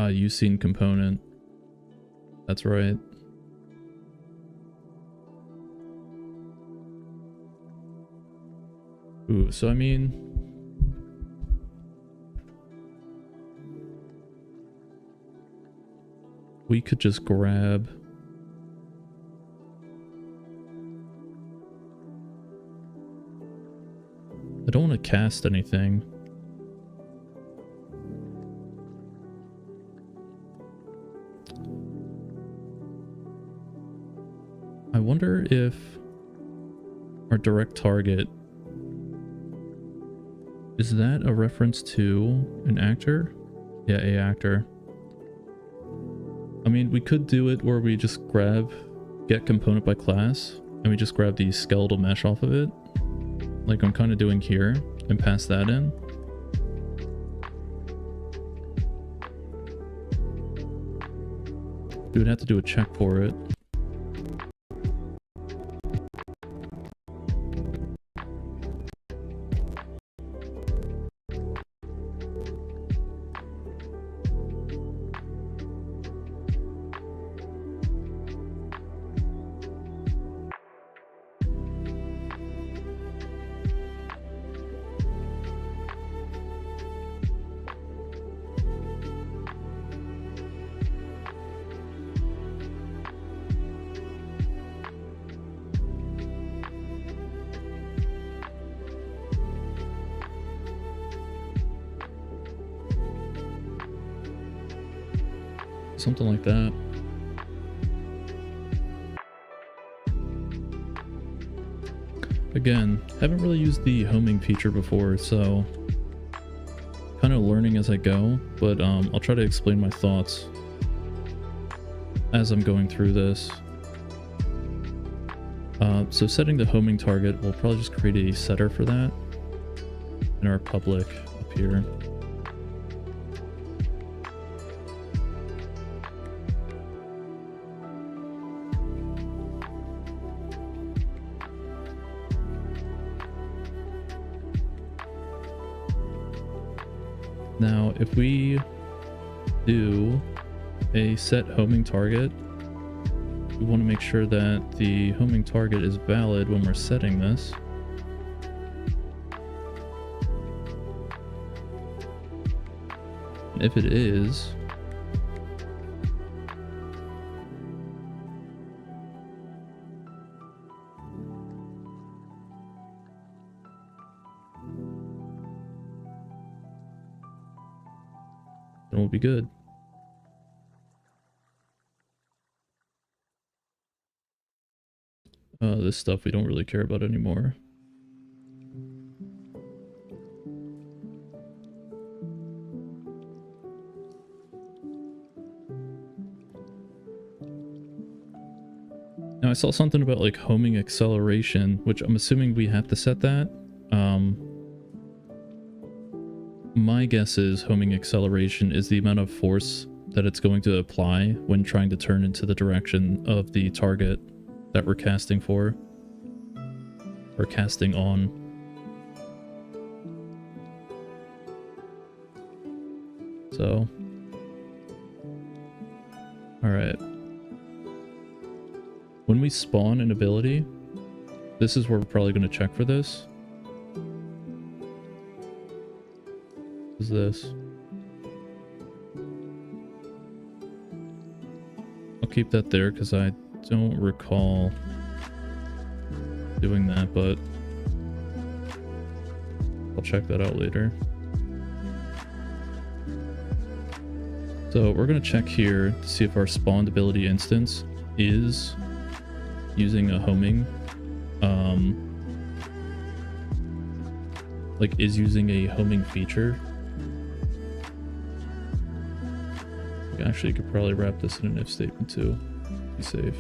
Using component. That's right. Ooh, so I mean, we could just grab I don't want to cast anything. I wonder if our direct target, is that a reference to an actor? Yeah, a actor. I mean, we could do it where we just grab get component by class and we just grab the skeletal mesh off of it, like I'm kind of doing here, and pass that in. We would have to do a check for it. Something like that. Again, haven't really used the homing feature before, so kind of learning as I go, but I'll try to explain my thoughts as I'm going through this. So setting the homing target, we'll probably just create a setter for that in our public up here. Now, if we do a set homing target, we want to make sure that the homing target is valid when we're setting this. And if it is, then we'll be good. This stuff we don't really care about anymore. Now I saw something about like homing acceleration, which I'm assuming we have to set that. My guess is homing acceleration is the amount of force that it's going to apply when trying to turn into the direction of the target that we're casting for, or casting on. So, all right. When we spawn an ability, this is where we're probably going to check for this. What is this? I'll keep that there because I don't recall doing that, but I'll check that out later. So we're going to check here to see if our spawned ability instance is using a homing, like is using a homing feature. Actually, you could probably wrap this in an if statement too. Be safe.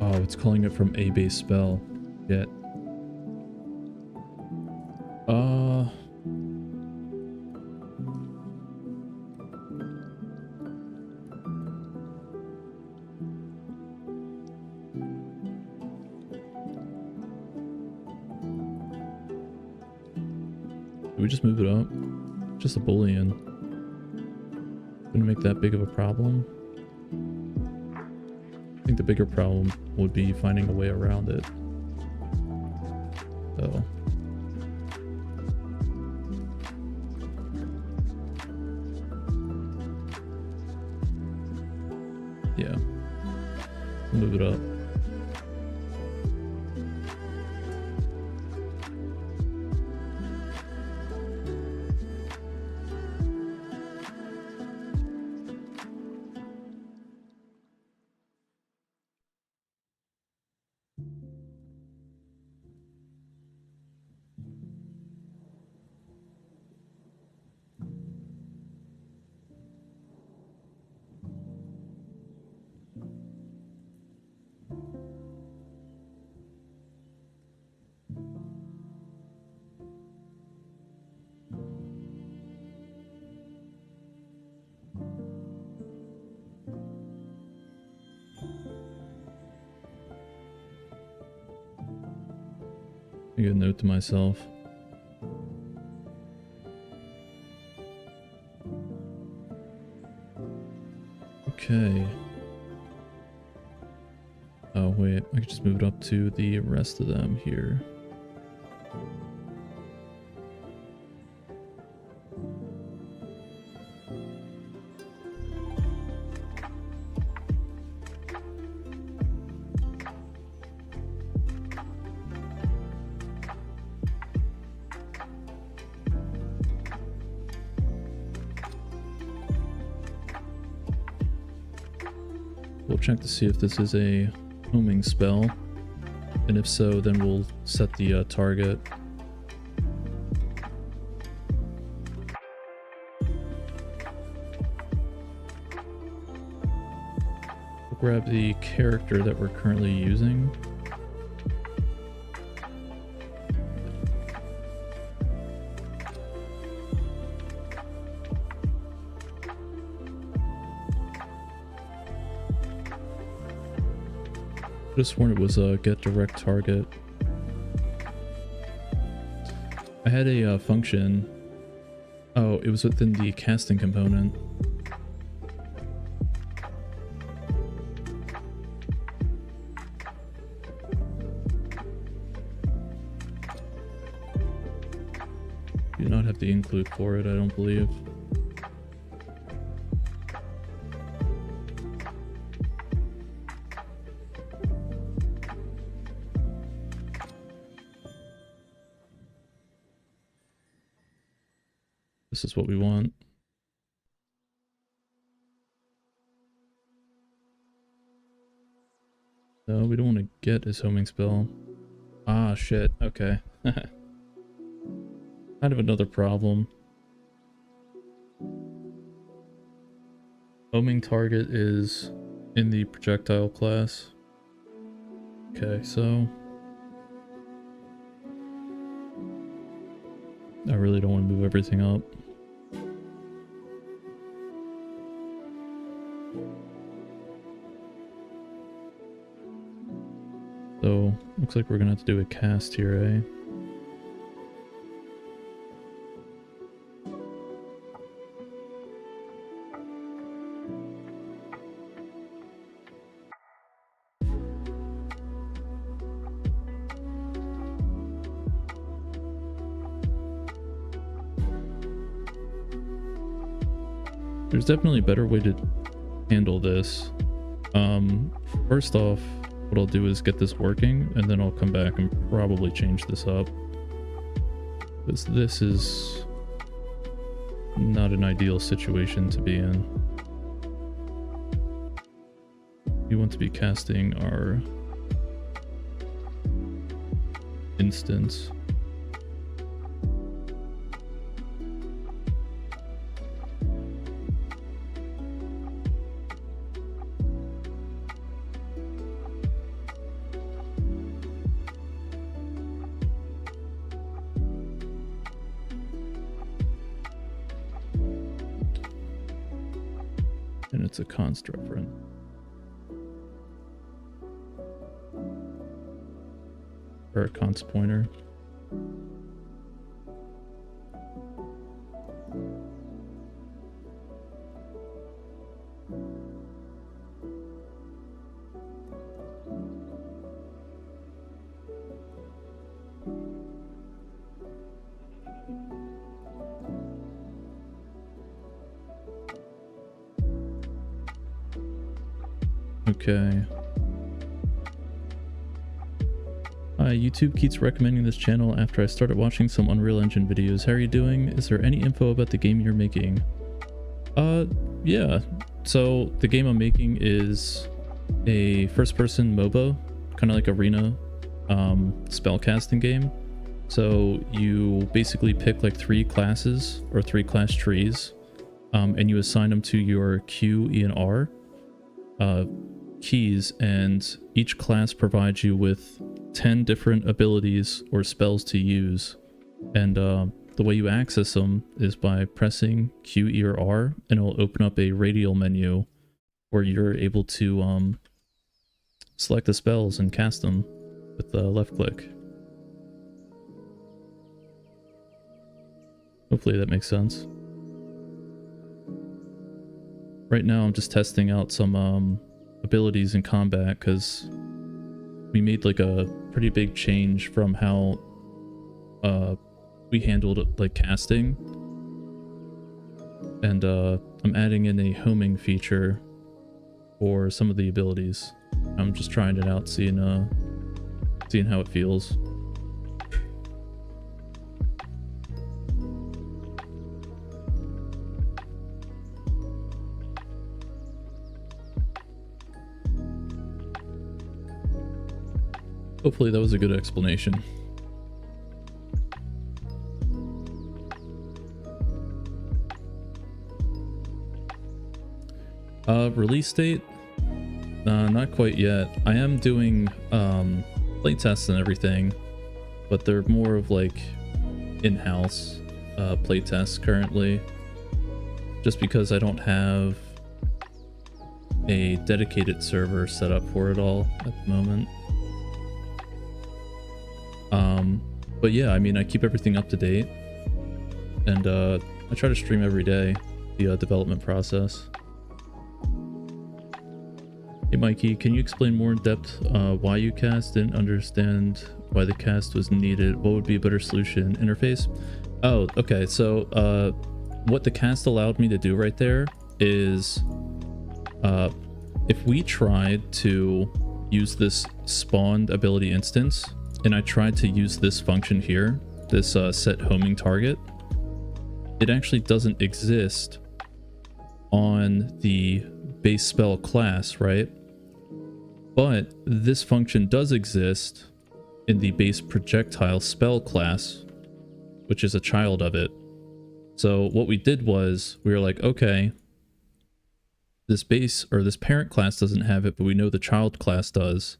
Oh, it's calling it from a base spell. Yet. Did we just move it up? Just a boolean. Wouldn't make that big of a problem. I think the bigger problem would be finding a way around it. So. Yeah. Move it up. I get a note to myself. Okay. Oh, wait. I could just move it up to the rest of them here. We'll check to see if this is a homing spell, and if so, then we'll set the target. We'll grab the character that we're currently using. Just sworn it was a get direct target. I had a function. Oh, it was within the casting component. Do not have the include for it, I don't believe. This is what we want. No, we don't want to get his homing spell. Ah, shit. Okay. Kind of another problem. Homing target is in the projectile class. Okay, so I really don't want to move everything up. So, looks like we're gonna have to do a cast here, eh? There's definitely a better way to handle this. First off, what I'll do is get this working, and then I'll come back and probably change this up. Because this is not an ideal situation to be in. We want to be casting our instance. And it's a const referent. Or a const pointer. Okay. YouTube keeps recommending this channel after I started watching some Unreal Engine videos. How are you doing? Is there any info about the game you're making? Yeah. So the game I'm making is a first-person MOBA, kind of like arena spellcasting game. So you basically pick like 3 classes or 3 class trees, and you assign them to your Q, E, and R keys, and each class provides you with 10 different abilities or spells to use. And the way you access them is by pressing Q, E, or R, and it'll open up a radial menu where you're able to select the spells and cast them with the left click. Hopefully that makes sense. Right now I'm just testing out some abilities in combat, because we made like a pretty big change from how we handled like casting. And I'm adding in a homing feature for some of the abilities. I'm just trying it out, seeing how it feels. Hopefully that was a good explanation. Release date? Not quite yet. I am doing playtests and everything, but they're more of like in-house playtests currently, just because I don't have a dedicated server set up for it all at the moment. But yeah, I mean, I keep everything up to date, and I try to stream every day the development process. Hey Mikey, can you explain more in depth why you cast? Didn't understand why the cast was needed. What would be a better solution? Interface? Oh, okay. So what the cast allowed me to do right there is if we tried to use this spawned ability instance, and I tried to use this function here, this set homing target, it actually doesn't exist on the base spell class, right? But this function does exist in the base projectile spell class, which is a child of it. So what we did was we were like, okay, this base or this parent class doesn't have it, but we know the child class does.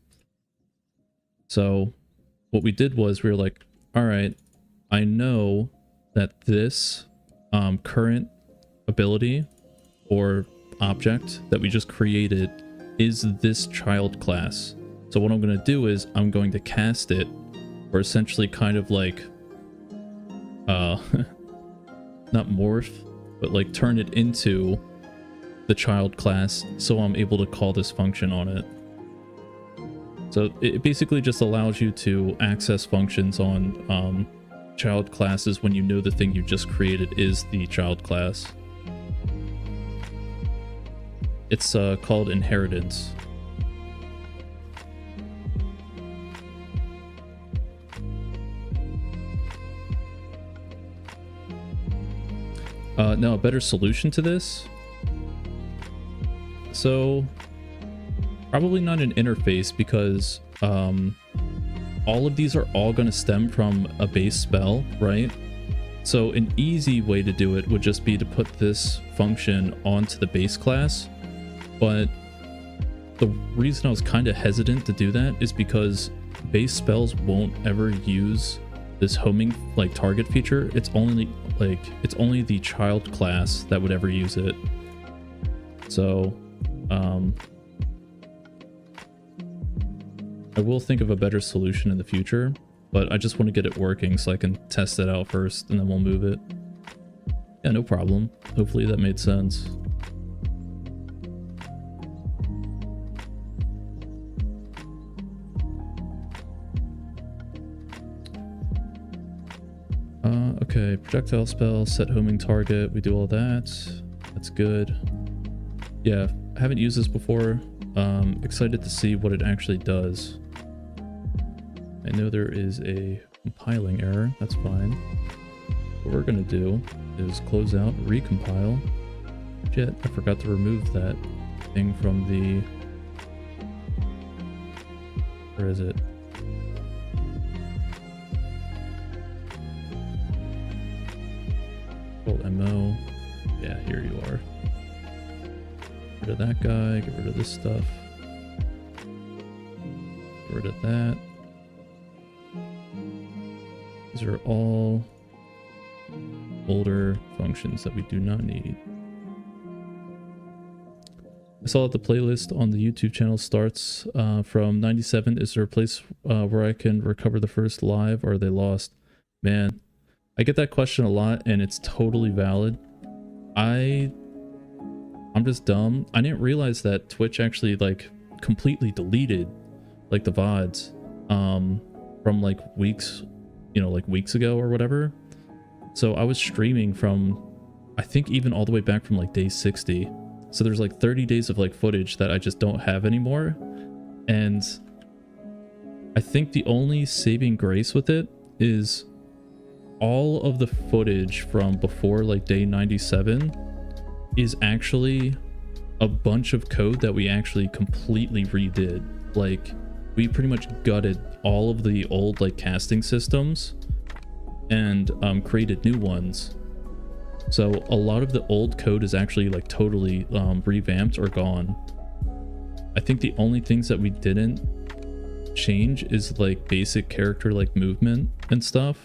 So what we did was we were like, all right, I know that this current ability or object that we just created is this child class. So what I'm going to do is I'm going to cast it, or essentially kind of like not morph, but like turn it into the child class, so I'm able to call this function on it. So it basically just allows you to access functions on child classes when you know the thing you just created is the child class. It's called inheritance. No, a better solution to this? So probably not an interface, because all of these are all going to stem from a base spell, right? So an easy way to do it would just be to put this function onto the base class. But the reason I was kind of hesitant to do that is because base spells won't ever use this homing like target feature. It's only the child class that would ever use it. So I will think of a better solution in the future, but I just want to get it working so I can test it out first, and then we'll move it. Yeah, no problem. Hopefully that made sense. Okay, projectile spell, set homing target, we do all that. That's good. Yeah, I haven't used this before. Excited to see what it actually does. I know there is a compiling error, that's fine. What we're gonna do is close out, recompile. Shit, I forgot to remove that thing from the... Where is it? MO. Yeah, here you are. Get rid of that guy, get rid of this stuff. Get rid of that. These are all older functions that we do not need. I saw that the playlist on the YouTube channel starts from 97. Is there a place where I can recover the first live, or are they lost? Man, I get that question a lot, and it's totally valid. I'm just dumb. I didn't realize that Twitch actually like completely deleted like the VODs, from like weeks, you know, like weeks ago or whatever. So I was streaming from, I think even all the way back from like day 60. So there's like 30 days of like footage that I just don't have anymore. And I think the only saving grace with it is all of the footage from before like day 97 is actually a bunch of code that we actually completely redid. Like we pretty much gutted all of the old like casting systems and created new ones. So a lot of the old code is actually like totally revamped or gone. I think the only things that we didn't change is like basic character like movement and stuff,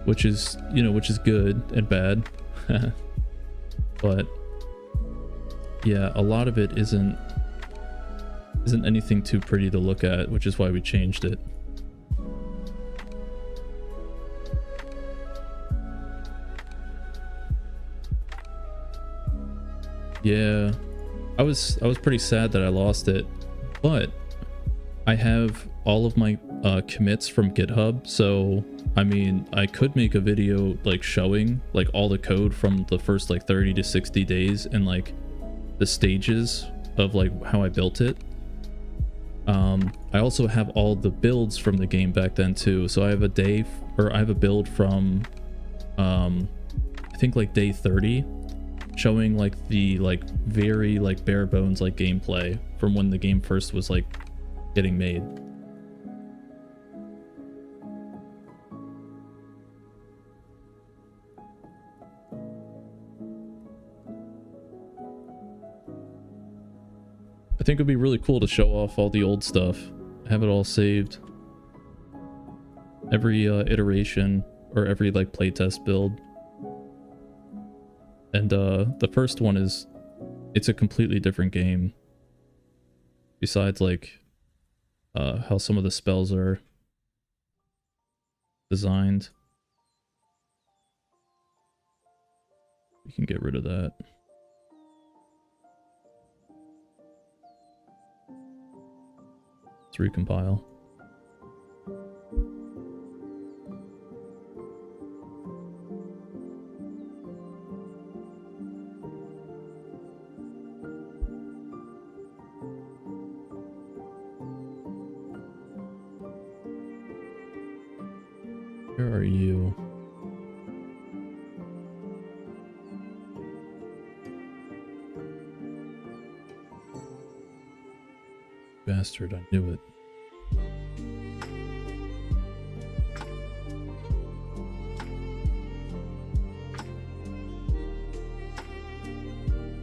which is, you know, which is good and bad. But yeah, a lot of it isn't anything too pretty to look at, which is why we changed it. Yeah, I was pretty sad that I lost it, but I have all of my commits from GitHub, so I mean, I could make a video like showing like all the code from the first like 30 to 60 days and like the stages of like how I built it. I also have all the builds from the game back then too, so I have a build from I think like day 30, showing like the like very like bare bones like gameplay from when the game first was like getting made. I think it'd be really cool to show off all the old stuff, have it all saved, every iteration or every like playtest build. And the first one is, it's a completely different game. Besides like how some of the spells are designed. We can get rid of that. Let's recompile. Where are you? Bastard, I knew it.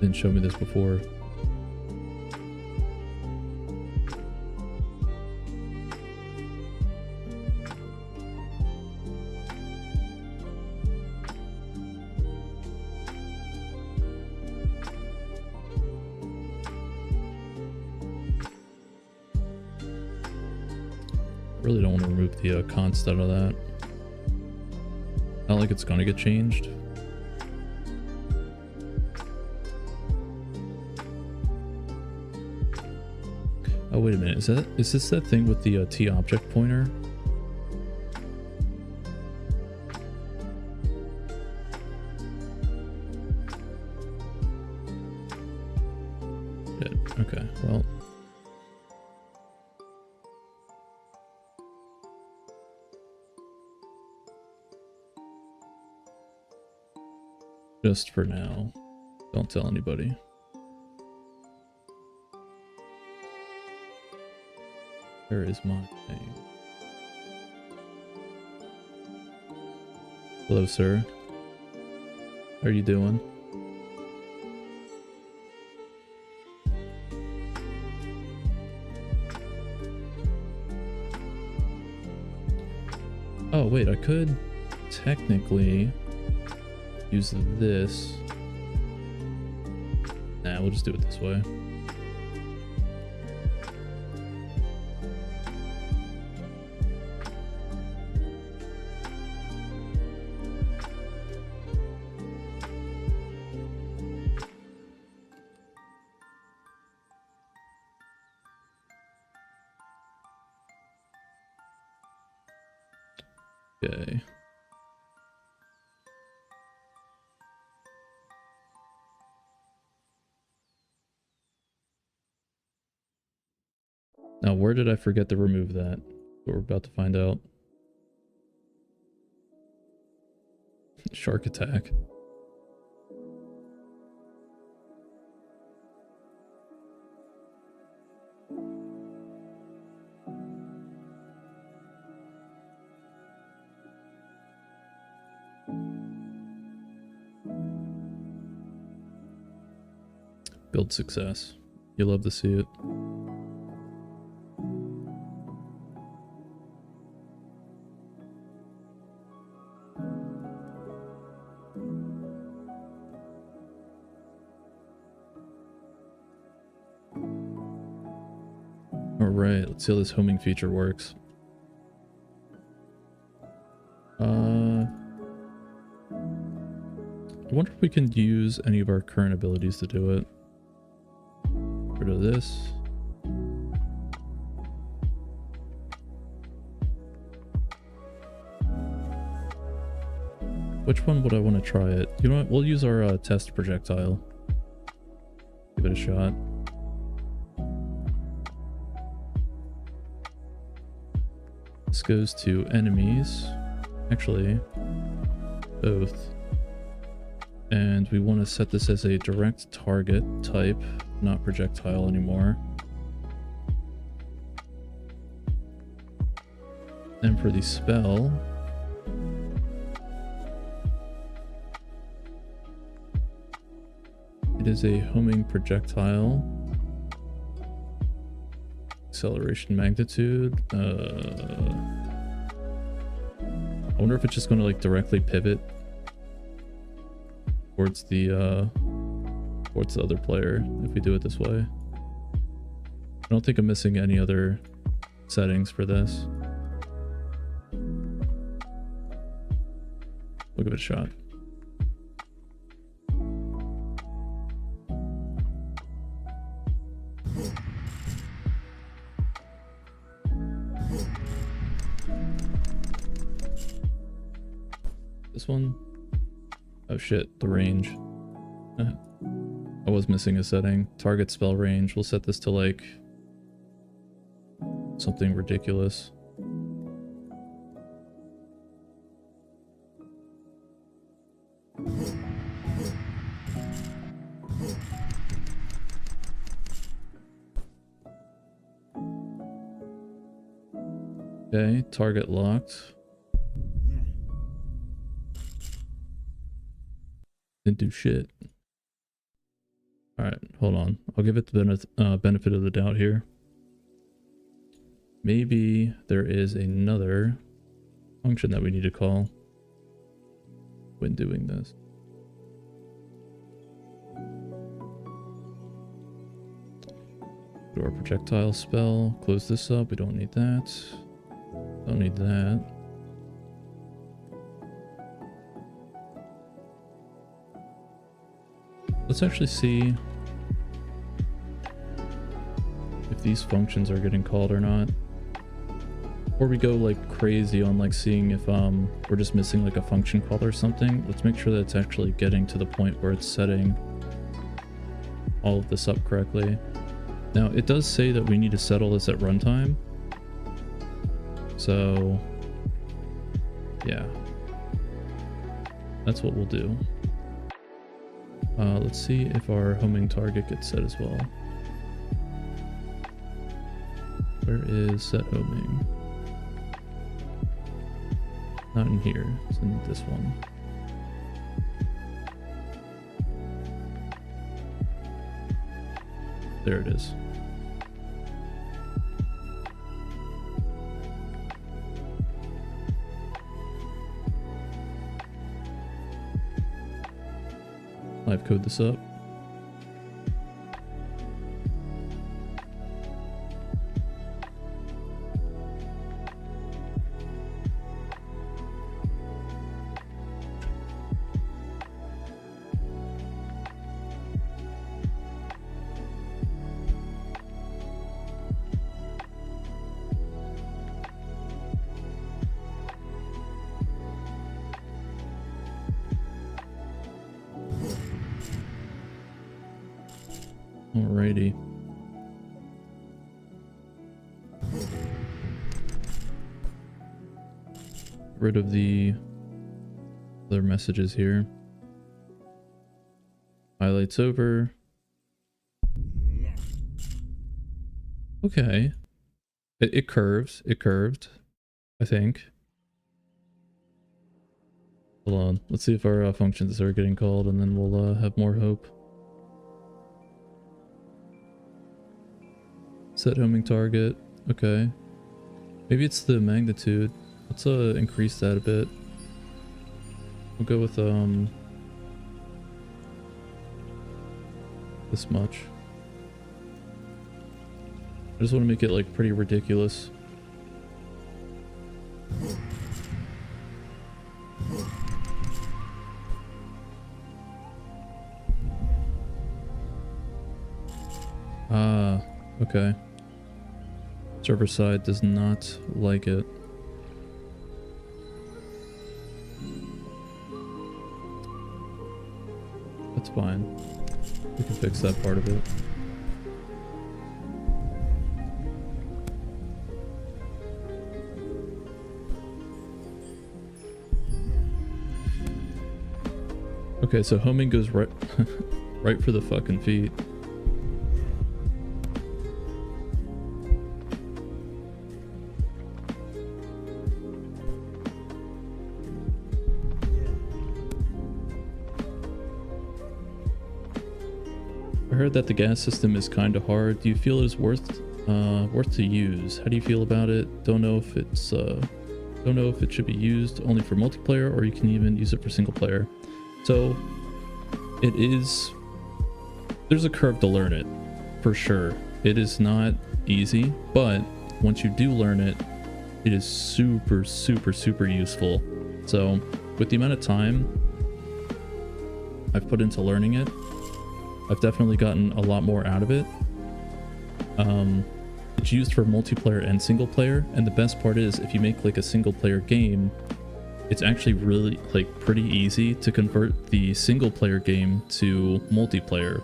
Didn't show me this before. Really don't want to remove the const out of that. Not like it's gonna get changed. Oh wait a minute, is this that thing with the T object pointer? Good. Okay, well. Just for now. Don't tell anybody. Where is my thing? Hello, sir. How are you doing? Oh, wait, I could technically use this. Nah, we'll just do it this way. Okay. Now, where did I forget to remove that? We're about to find out. Shark attack. Build success. You love to see it. Alright, let's see how this homing feature works. I wonder if we can use any of our current abilities to do it. Rid of this. Which one would I want to try it? You know what? We'll use our test projectile. Give it a shot. This goes to enemies. Actually, both. And we want to set this as a direct target type, not projectile anymore. And for the spell, it is a homing projectile. Acceleration magnitude. I wonder if it's just going to like directly pivot towards the other player if we do it this way. I don't think I'm missing any other settings for this. We'll give it a shot. This one? Oh shit, the range. I was missing a setting. Target spell range. We'll set this to like something ridiculous. Okay, target locked. Didn't do shit. Alright, hold on. I'll give it the benefit of the doubt here. Maybe there is another function that we need to call when doing this. Do our projectile spell. Close this up. We don't need that. Don't need that. Let's actually see if these functions are getting called or not. Before we go like crazy on like seeing if we're just missing like a function call or something, let's make sure that it's actually getting to the point where it's setting all of this up correctly. Now it does say that we need to settle this at runtime. So yeah, that's what we'll do. Let's see if our homing target gets set as well. Where is set homing? Not in here, it's in this one. There it is. Live code this up. Alrighty. Rid of the other messages here. Highlights over. Okay. It curves. It curved, I think. Hold on. Let's see if our functions are getting called, and then we'll have more hope. Set homing target. Okay. Maybe it's the magnitude. Let's increase that a bit. We'll go with this much. I just want to make it like pretty ridiculous. Ah, okay. Server side does not like it. That's fine. We can fix that part of it. Okay, so homing goes right right for the fucking feet. I heard that the gas system is kind of hard. Do you feel it is worth to use? How do you feel about it? Don't know if it should be used only for multiplayer, or you can even use it for single player. So it is, there's a curve to learn it, for sure. It is not easy, but once you do learn it, it is super, super, super useful. So with the amount of time I've put into learning it, I've definitely gotten a lot more out of it. It's used for multiplayer and single player, and the best part is if you make like a single player game, it's actually really like pretty easy to convert the single player game to multiplayer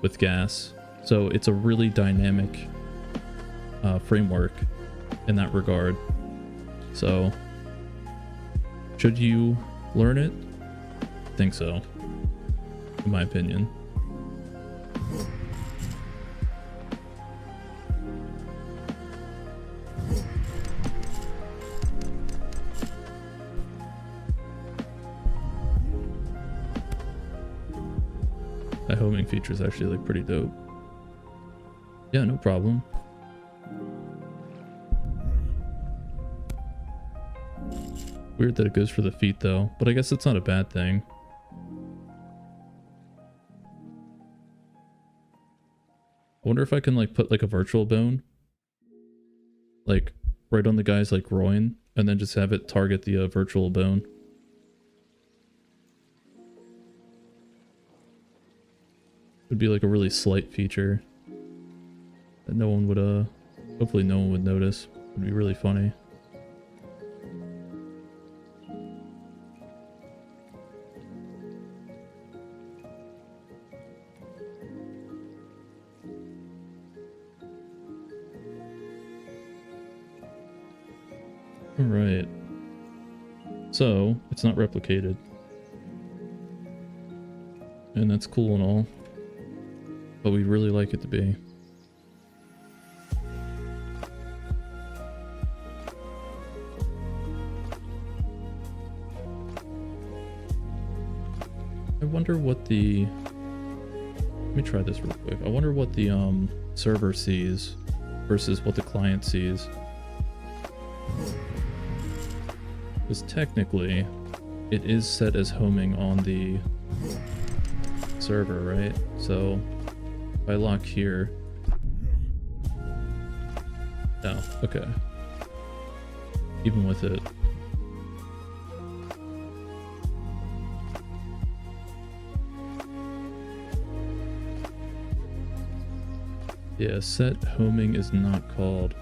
with gas. So it's a really dynamic framework in that regard. So should you learn it? I think so, in my opinion. That homing feature is actually like pretty dope. Yeah, no problem. Weird that it goes for the feet though, but I guess it's not a bad thing. I wonder if I can like put like a virtual bone like right on the guy's like groin, and then just have it target the virtual bone. Would be like a really slight feature that no one would hopefully no one would notice. Would be really funny. All right, so it's not replicated, and that's cool and all, but we'd really like it to be. I wonder what the, let me try this real quick. I wonder what the server sees versus what the client sees. Because technically it is set as homing on the server, right? So if I lock here, oh, okay. Even with it. Yeah, set homing is not called.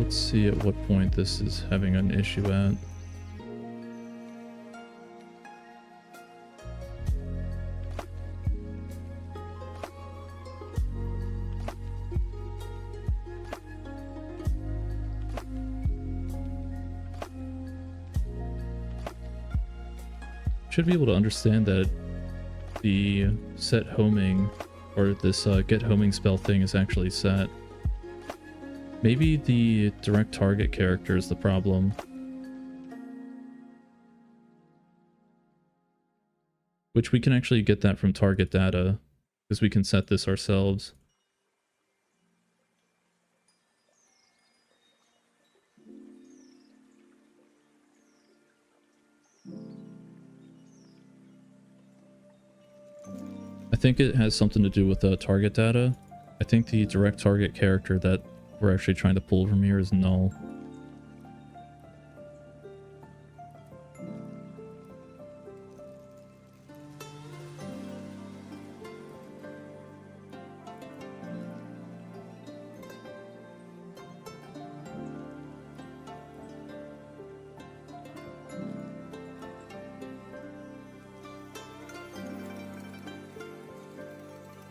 let's see at what point this is having an issue at. Should be able to understand that the set homing, or this get homing spell thing is actually set. Maybe the direct target character is the problem. Which we can actually get that from target data, because we can set this ourselves. I think it has something to do with target data. I think the direct target character that we're actually trying to pull from here is null.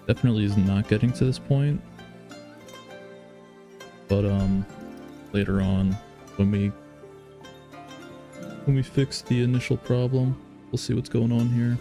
Definitely is not getting to this point, but later on when we fix the initial problem, we'll see what's going on here.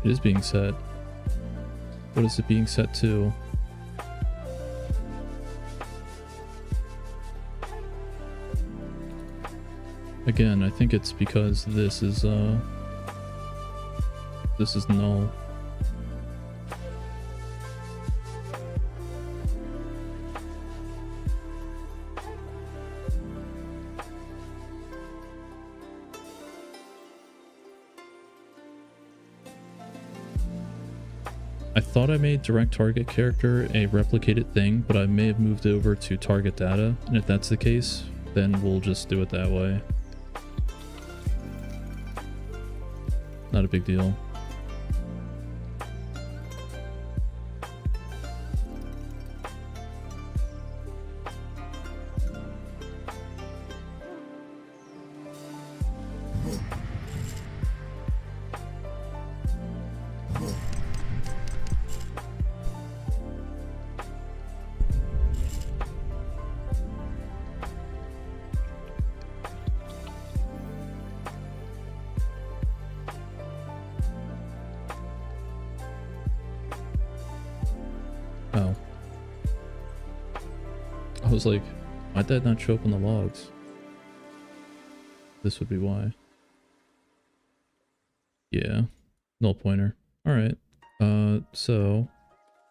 It is being set. What is it being set to? Again, I think it's because this is null. I thought I made direct target character a replicated thing, but I may have moved it over to target data, and if that's the case, then we'll just do it that way. Not a big deal. Oh. I was like, why'd that not show up in the logs? This would be why. Yeah. Null pointer. Alright. So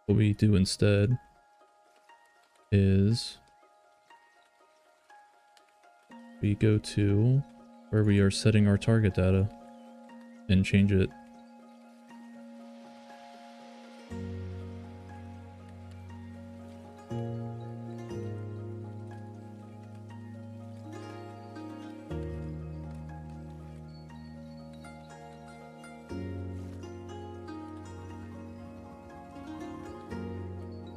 what we do instead is we go to where we are setting our target data and change it.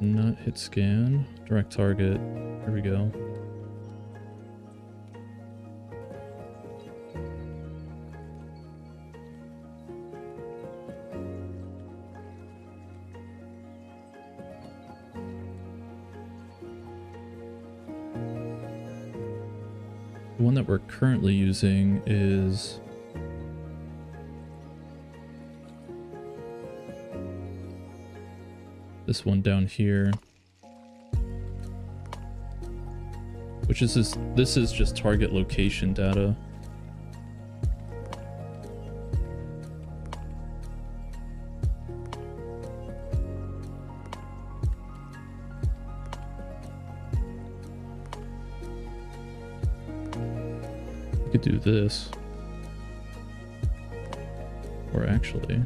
Not hit scan, direct target. Here we go. The one that we're currently using is this one down here, which is this is just target location data. could do this. Or actually,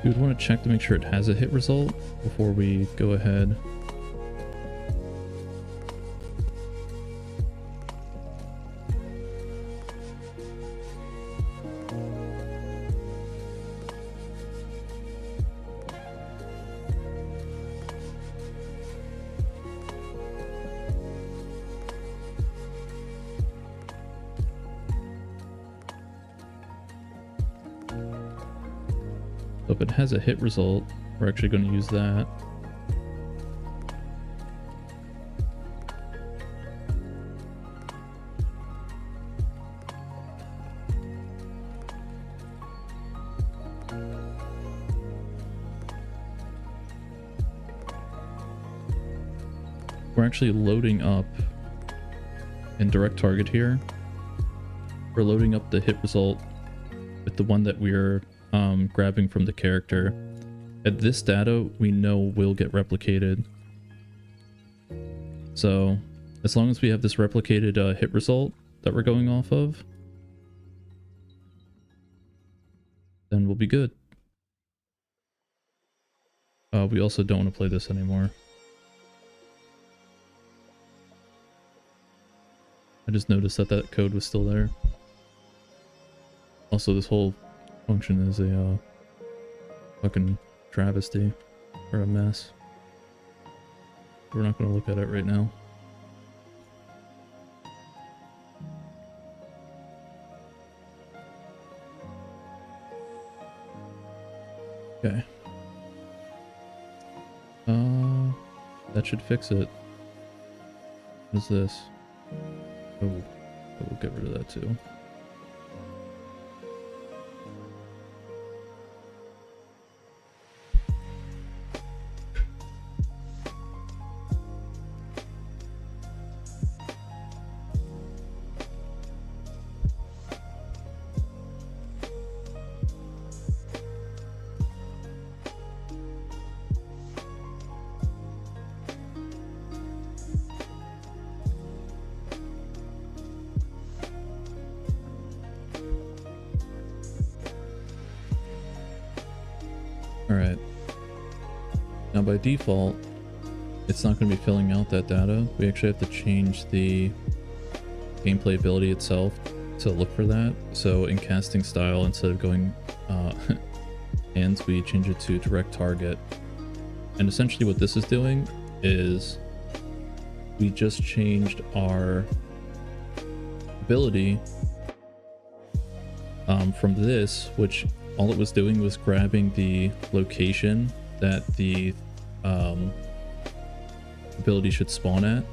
we would want to check to make sure it has a hit result before we go ahead. So if it has a hit result, we're actually going to use that. We're actually loading up in direct target here. We're loading up the hit result with the one that we're grabbing from the character. And this data we know will get replicated. So as long as we have this replicated hit result that we're going off of, then we'll be good. We also don't want to play this anymore. I just noticed that that code was still there. Also, this whole function is a fucking travesty or a mess. We're not going to look at it right now. Okay. That should fix it. What is this? Oh, we'll get rid of that too. Alright. Now by default, it's not going to be filling out that data. We actually have to change the gameplay ability itself to look for that. So in casting style, instead of going hands, we change it to direct target. And essentially what this is doing is we just changed our ability from this, which all it was doing was grabbing the location that the ability should spawn at,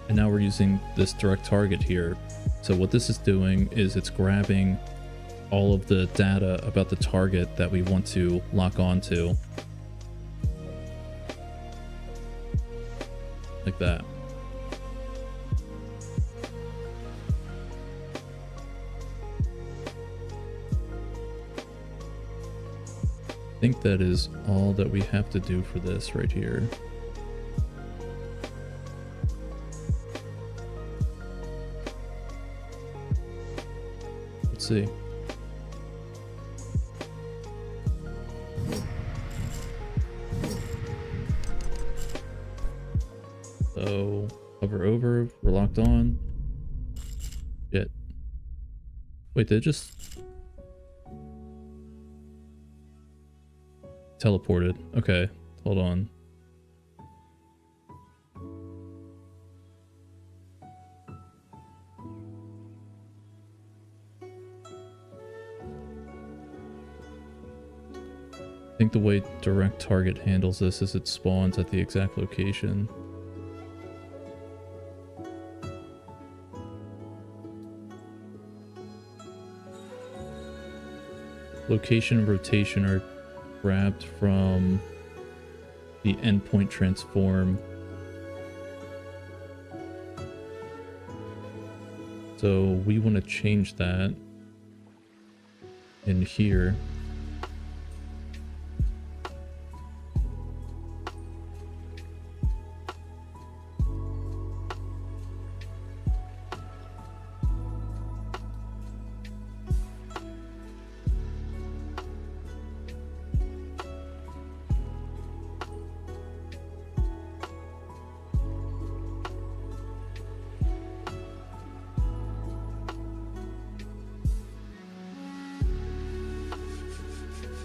and now we're using this direct target here. So what this is doing is it's grabbing all of the data about the target that we want to lock onto, like that. I think that is all that we have to do for this right here. Let's see. So hover over, we're locked on. Shit. Wait, did it just teleported? Okay, hold on. I think the way direct target handles this is it spawns at the exact location. Location and rotation are grabbed from the endpoint transform. So we want to change that in here.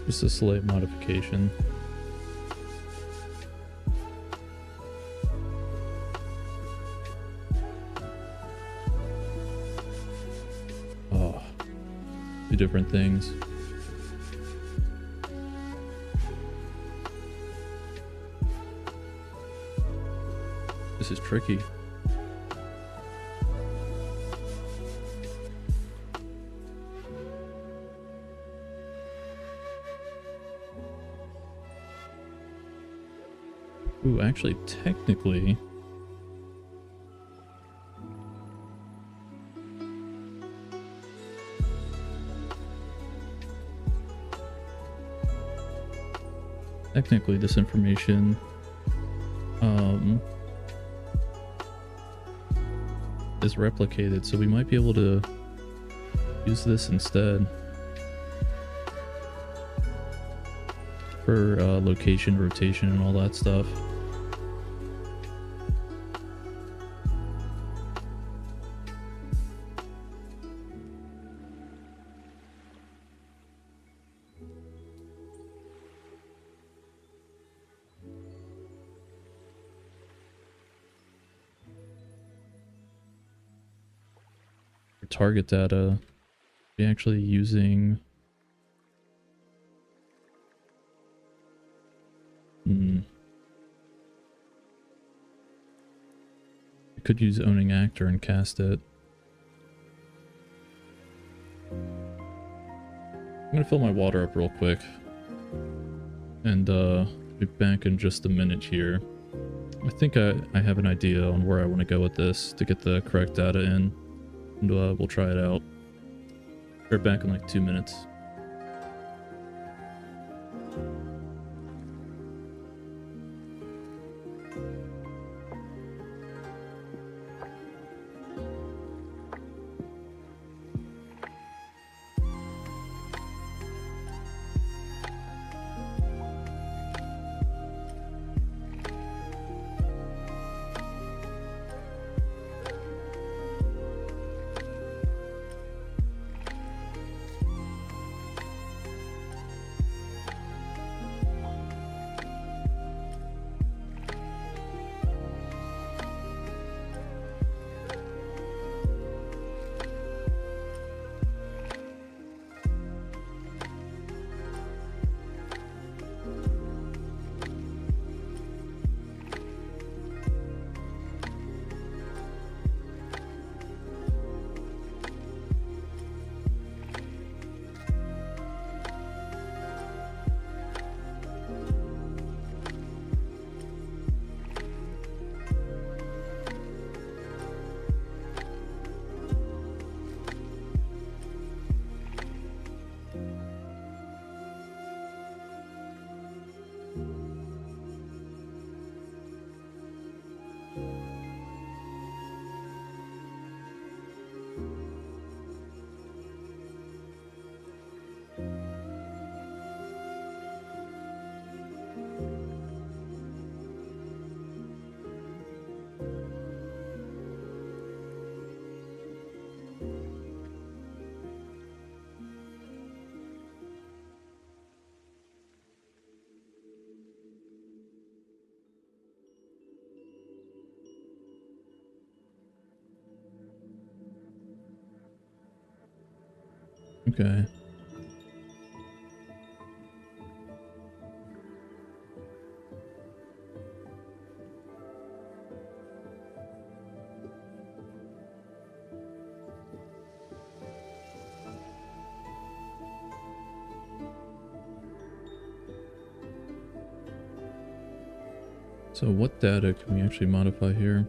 Just a slight modification. Oh, two different things. This is tricky. Ooh, actually, technically... Technically, this information... is replicated, so we might be able to use this instead. For location, rotation, and all that stuff. For target data, we're actually using... I could use owning actor and cast it. I'm gonna fill my water up real quick. And be back in just a minute here. I think I have an idea on where I want to go with this to get the correct data in. And we'll try it out. We're back in like 2 minutes. Okay. So what data can we actually modify here?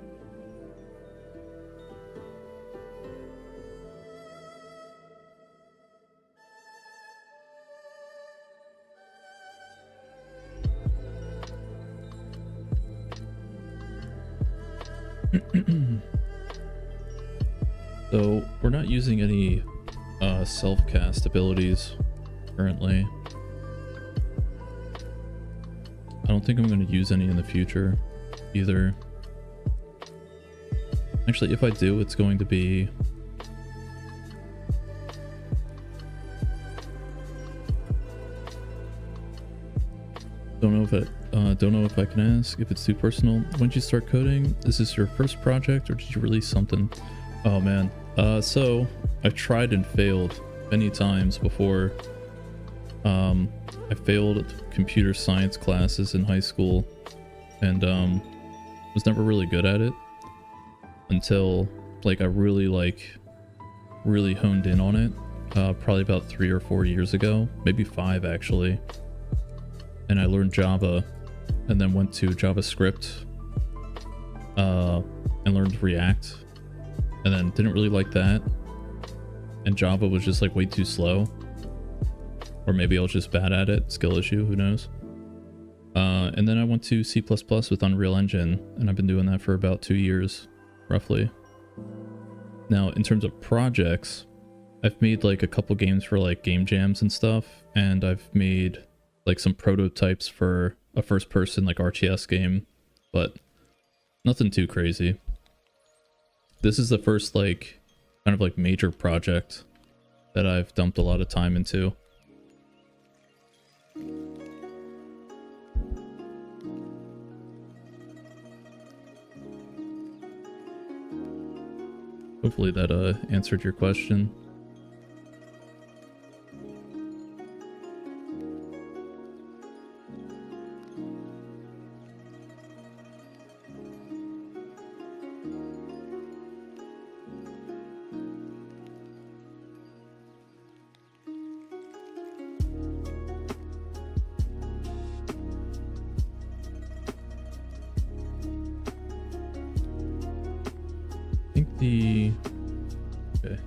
So we're not using any self-cast abilities currently. I don't think I'm going to use any in the future either. Actually, if I do, it's going to be... Don't know if I can ask if it's too personal. When did you start coding? Is this your first project or did you release something? Oh man. So I've tried and failed many times before. I failed computer science classes in high school and was never really good at it until like I really honed in on it probably about 3 or 4 years ago, maybe 5 actually. And I learned Java and then went to JavaScript and learned React and then didn't really like that, and Java was just like way too slow, or maybe I was just bad at it, skill issue, who knows. And then I went to C++ with Unreal Engine, and I've been doing that for about 2 years roughly. Now in terms of projects, I've made like a couple games for like game jams and stuff, and I've made like some prototypes for a first person like RTS game, but nothing too crazy. This is the first like kind of like major project that I've dumped a lot of time into. Hopefully that answered your question.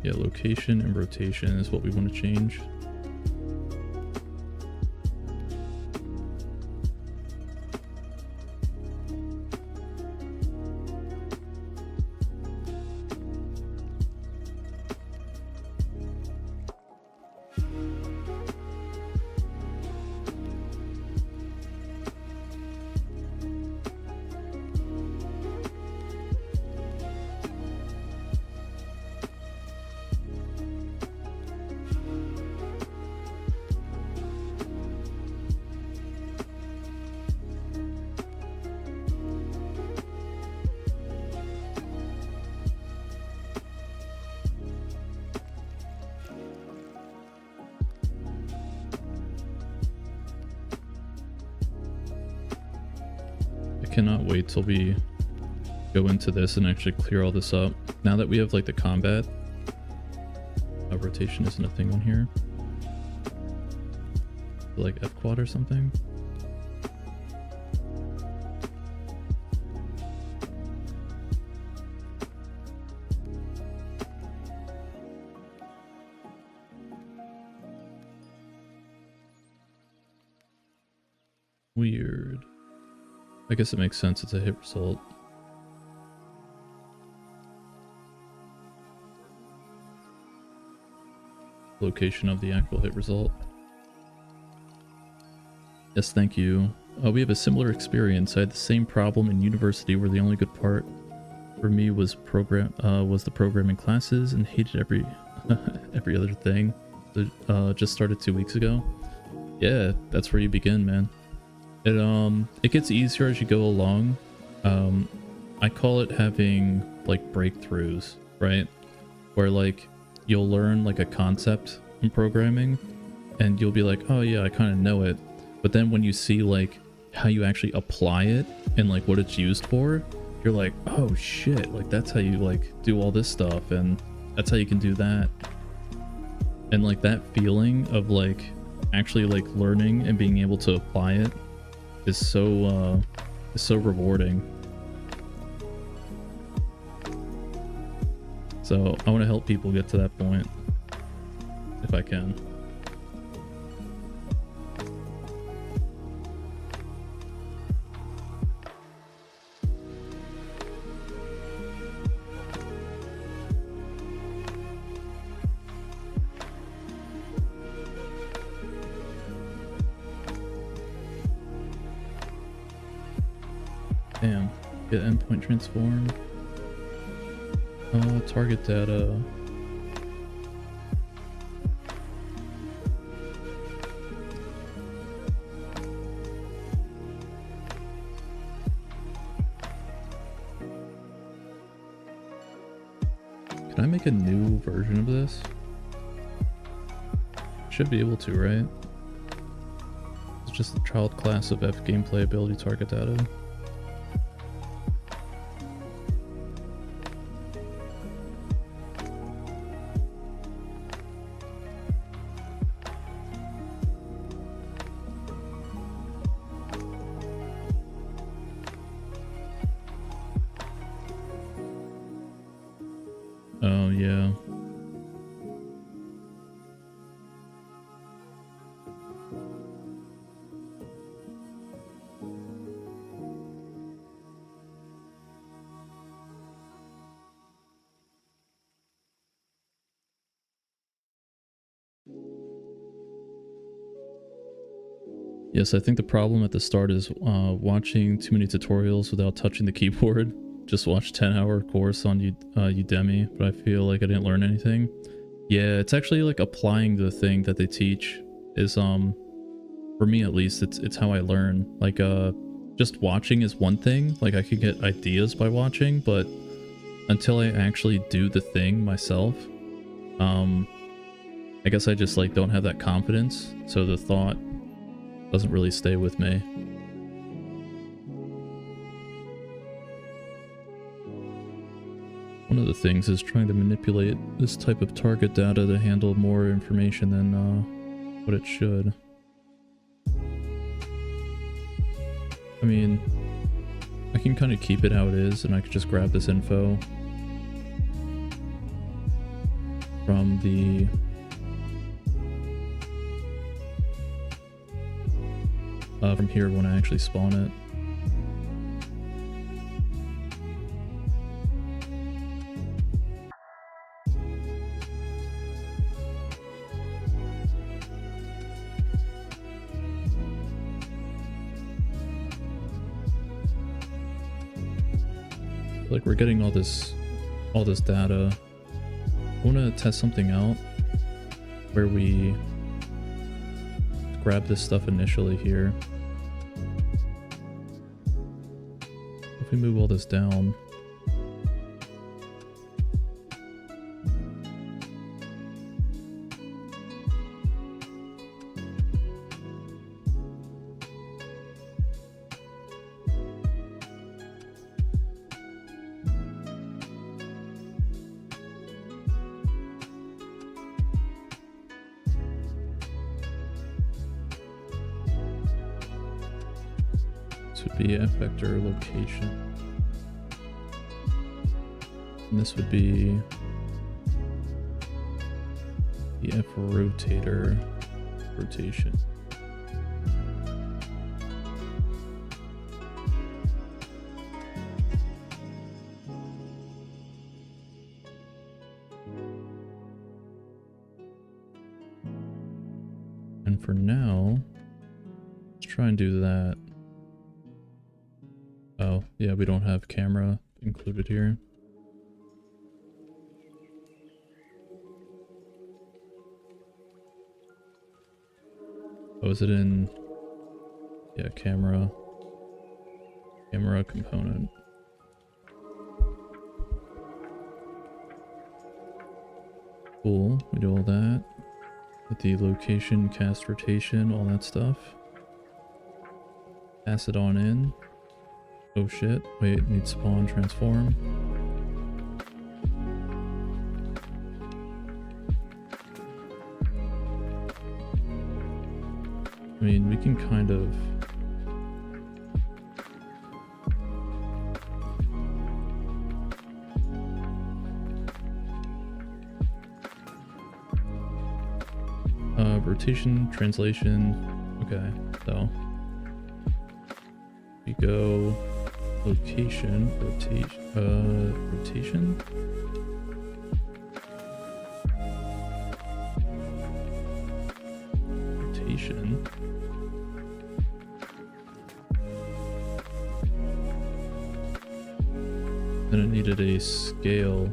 Yeah, location and rotation is what we want to change. Cannot wait till we go into this and actually clear all this up. Now that we have like the combat, rotation isn't a thing on here. Like F quad or something. Weird. I guess it makes sense, it's a hit result. Location of the actual hit result. Yes, thank you. We have a similar experience. I had the same problem in university where the only good part for me was the programming classes and hated every every other thing. Just started 2 weeks ago. Yeah, that's where you begin, man. It gets easier as you go along. I call it having like breakthroughs, right? Where like you'll learn like a concept in programming and you'll be like, oh yeah, I kind of know it. But then when you see like how you actually apply it and like what it's used for, you're like, oh shit, like that's how you like do all this stuff and that's how you can do that. And like that feeling of like actually like learning and being able to apply it is so rewarding. So I want to help people get to that point if I can. Damn. Get endpoint transform. Target data. Can I make a new version of this? Should be able to, right? It's just the child class of F gameplay ability target data. Oh, yeah. Yes, I think the problem at the start is watching too many tutorials without touching the keyboard. Just watched 10-hour course on Udemy, but I feel like I didn't learn anything. Yeah, it's actually like applying the thing that they teach is for me at least, it's how I learn. Like just watching is one thing. Like I could get ideas by watching, but until I actually do the thing myself, I guess I just like don't have that confidence, so the thought doesn't really stay with me. One of the things is trying to manipulate this type of target data to handle more information than what it should. I mean, I can kind of keep it how it is, and I could just grab this info from the from here when I actually spawn it. Like we're getting all this data. I want to test something out where we grab this stuff initially here. If we move all this down, this would be F vector location. And this would be the F rotator rotation. And for now, let's try and do that. Oh, yeah, we don't have camera included here. Oh, is it in? Yeah, camera component. Cool, we do all that. With the location, cast rotation, all that stuff. Pass it on in. Oh shit, wait, need spawn transform. I mean, we can kind of rotation, translation. Okay, so we go location, rotation. Then I needed a scale.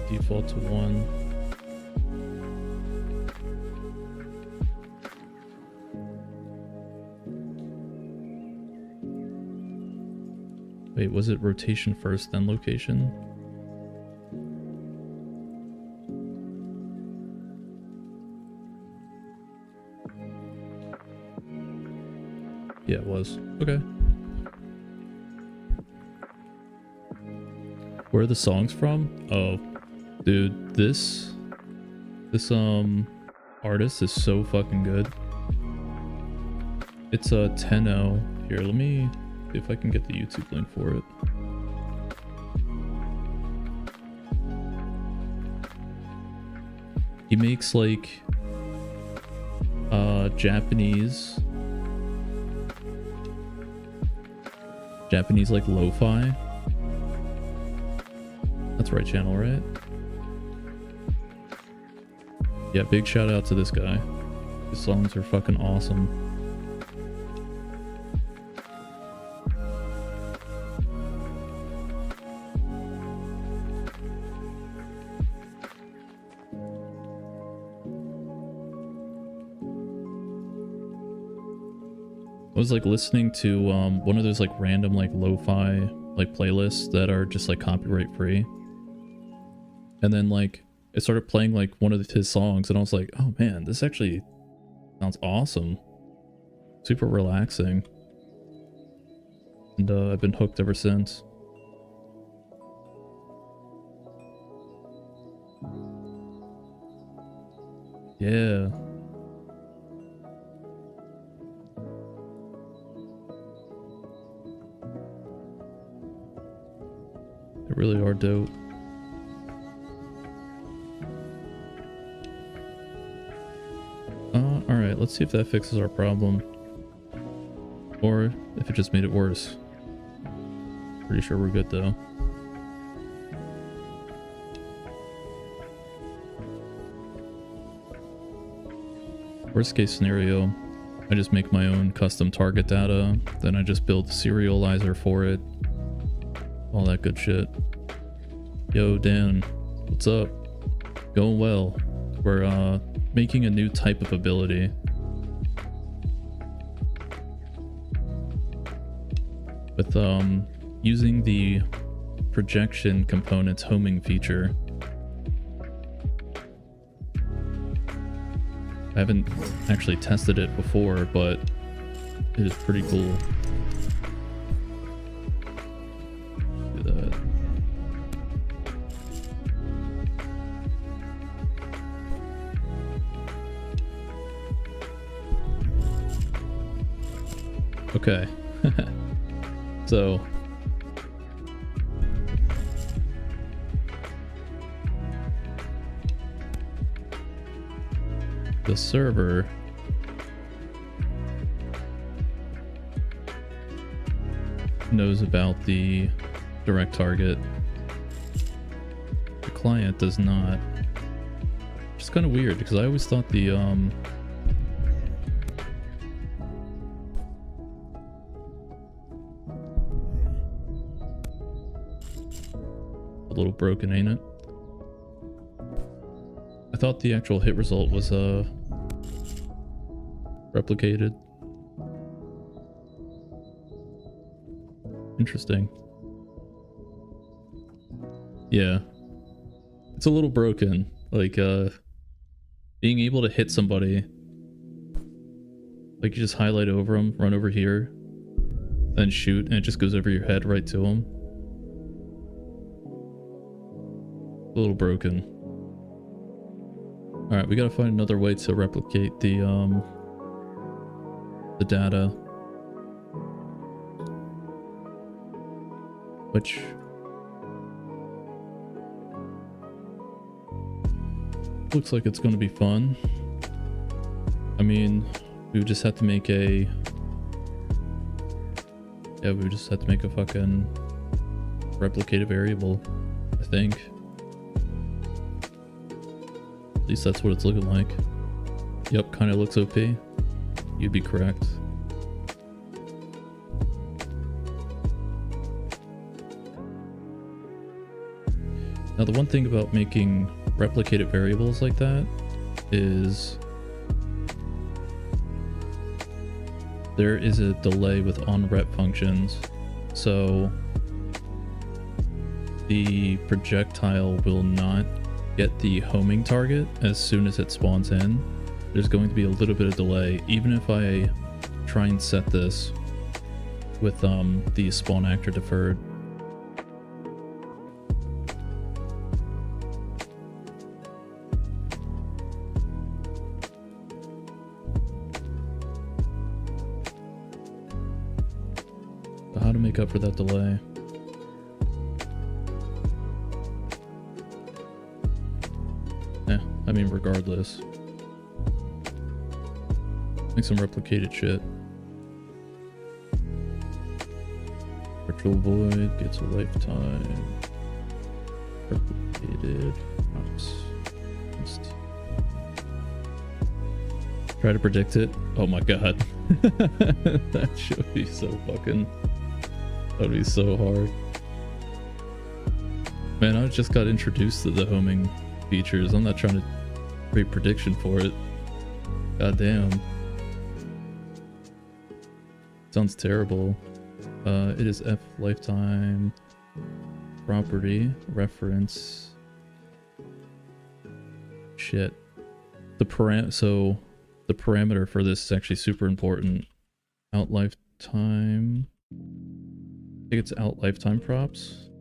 Default to 1. Wait, was it rotation first, then location? Yeah, it was. Okay. Where are the songs from? Oh, dude, this artist is so fucking good. It's a Tenno. Here, let me see if I can get the YouTube link for it. He makes like Japanese like lo-fi. That's the right channel, right? Yeah, big shout out to this guy. His songs are fucking awesome. I was like listening to one of those like random like lo-fi like playlists that are just like copyright free, and then like it started playing like one of his songs and I was like, oh man, this actually sounds awesome, super relaxing, and I've been hooked ever since. Yeah. They really are dope. Alright, let's see if that fixes our problem. Or if it just made it worse. Pretty sure we're good though. Worst case scenario, I just make my own custom target data, then I just build the serializer for it. All that good shit. Yo, Dan, what's up? Going well. We're making a new type of ability. With using the projection component's homing feature. I haven't actually tested it before, but it is pretty cool. Do that. Okay. So the server knows about the direct target. The client does not. Which is kind of weird because I always thought the a little broken, ain't it? I thought the actual hit result was replicated. Interesting. Yeah. It's a little broken. Like being able to hit somebody, like you just highlight over them, run over here, then shoot, and it just goes over your head right to them. A little broken. All right, we gotta find another way to replicate the data, which looks like it's going to be fun. I mean, we would just have to make a we would just have to make a fucking replicated variable, I think. At least that's what it's looking like. Yep, kind of looks OP. You'd be correct. Now the one thing about making replicated variables like that is there is a delay with onRep functions. So the projectile will not get the homing target as soon as it spawns in. There's going to be a little bit of delay, even if I try and set this with the spawn actor deferred. So how to make up for that delay? I mean, regardless. Make some replicated shit. Virtual void gets a lifetime. Replicated. Try to predict it. Oh my god. That should be so fucking... That would be so hard. Man, I just got introduced to the homing features. I'm not trying to create prediction for it. God damn. Sounds terrible. It is F lifetime property reference. Shit. The parameter for this is actually super important. Out lifetime. I think it's out lifetime props.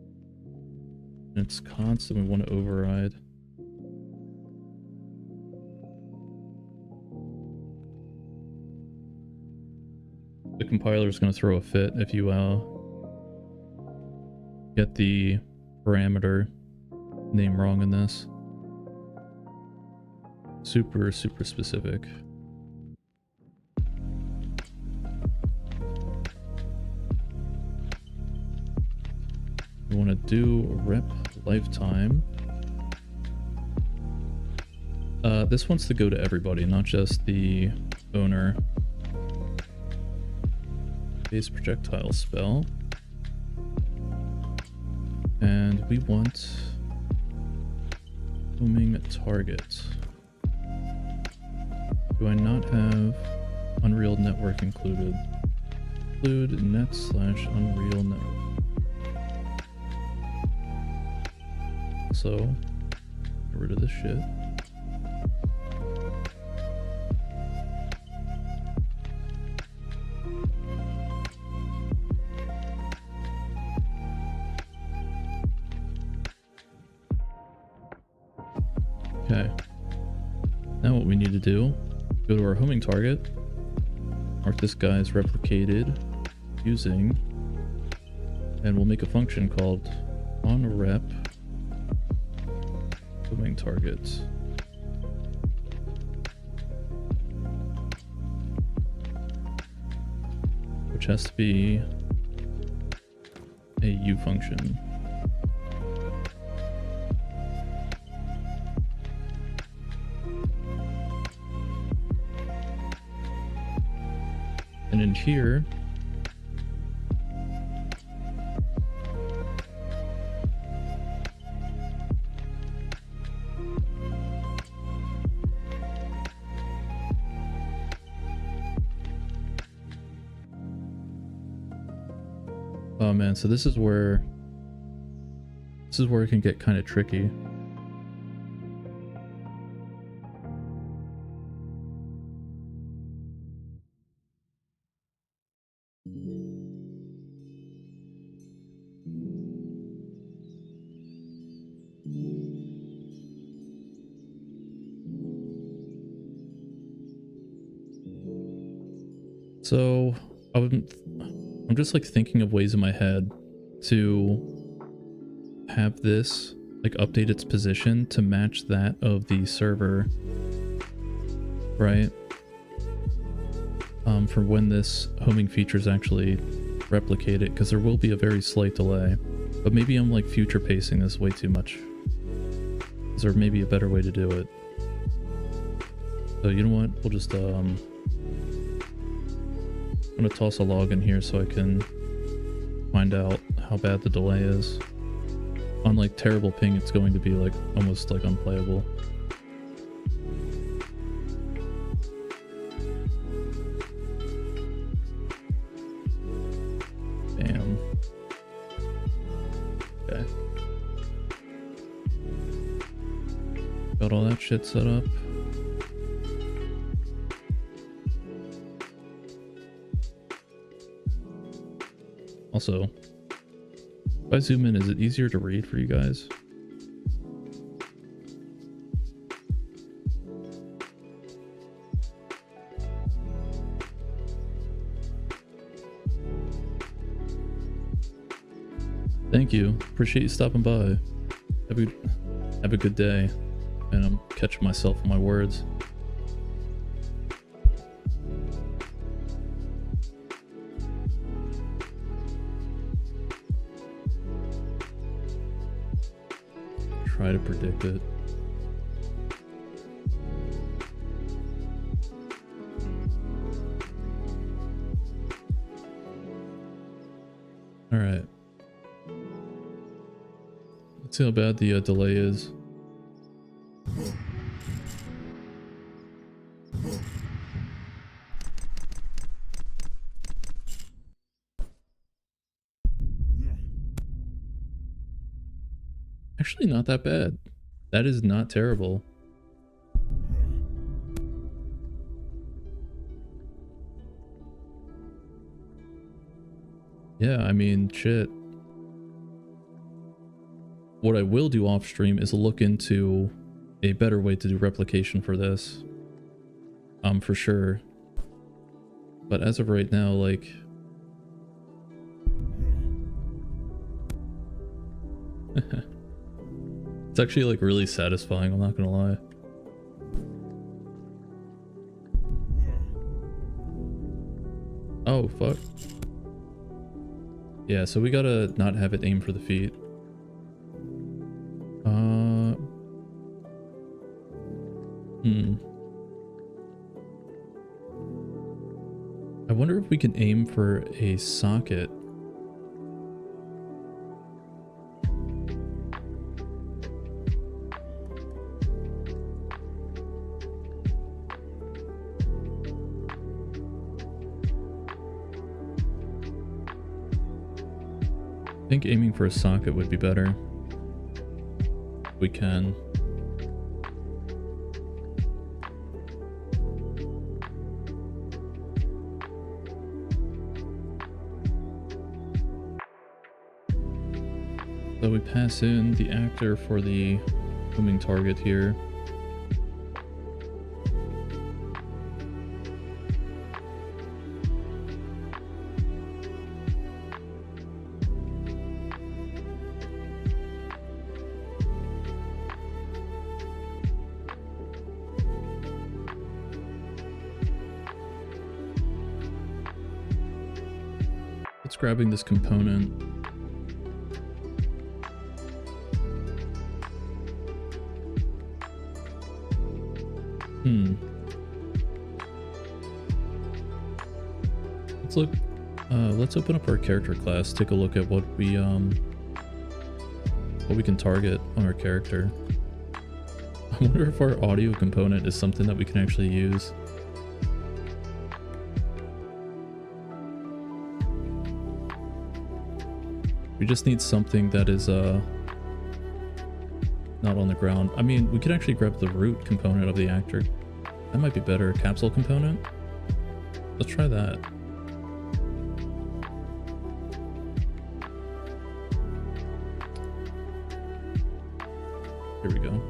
And it's constant. We want to override. The compiler is going to throw a fit if you get the parameter name wrong in this. Super specific. We want to do rep lifetime. This wants to go to everybody, not just the owner. Base projectile spell. And we want homing target. Do I not have Unreal Network included? Include net/Unreal Network. So, get rid of this shit. Okay. Now what we need to do, go to our homing target, mark this guy as replicated using, and we'll make a function called onRep homing target. Which has to be a U function. And in here, oh man, so this is where it can get kind of tricky. So I'm just like thinking of ways in my head to have this like update its position to match that of the server, right? For when this homing feature is actually replicated, because there will be a very slight delay. But maybe I'm like future pacing this way too much. Is there maybe a better way to do it? So you know what? We'll just I'm gonna toss a log in here so I can find out how bad the delay is. On like terrible ping, it's going to be like almost like unplayable. Damn. Okay. Got all that shit set up. Also, if I zoom in, is it easier to read for you guys? Thank you. Appreciate you stopping by. Have a good day. And I'm catching myself on my words. Try to predict it. All right. Let's see how bad the delay is. Actually, not that bad. That is not terrible. Yeah, I mean, shit. What I will do off stream is look into a better way to do replication for this. For sure. But as of right now, like... It's actually like really satisfying, I'm not gonna lie. Oh, fuck. Yeah, so we gotta not have it aim for the feet. I wonder if we can aim for a socket. I think aiming for a socket would be better. We can. So we pass in the actor for the booming target here. It's grabbing this component. Let's look. Let's open up our character class. Take a look at what we can target on our character. I wonder if our audio component is something that we can actually use. We just need something that is not on the ground. I mean, we could actually grab the root component of the actor. That might be better. Capsule component? Let's try that. Here we go.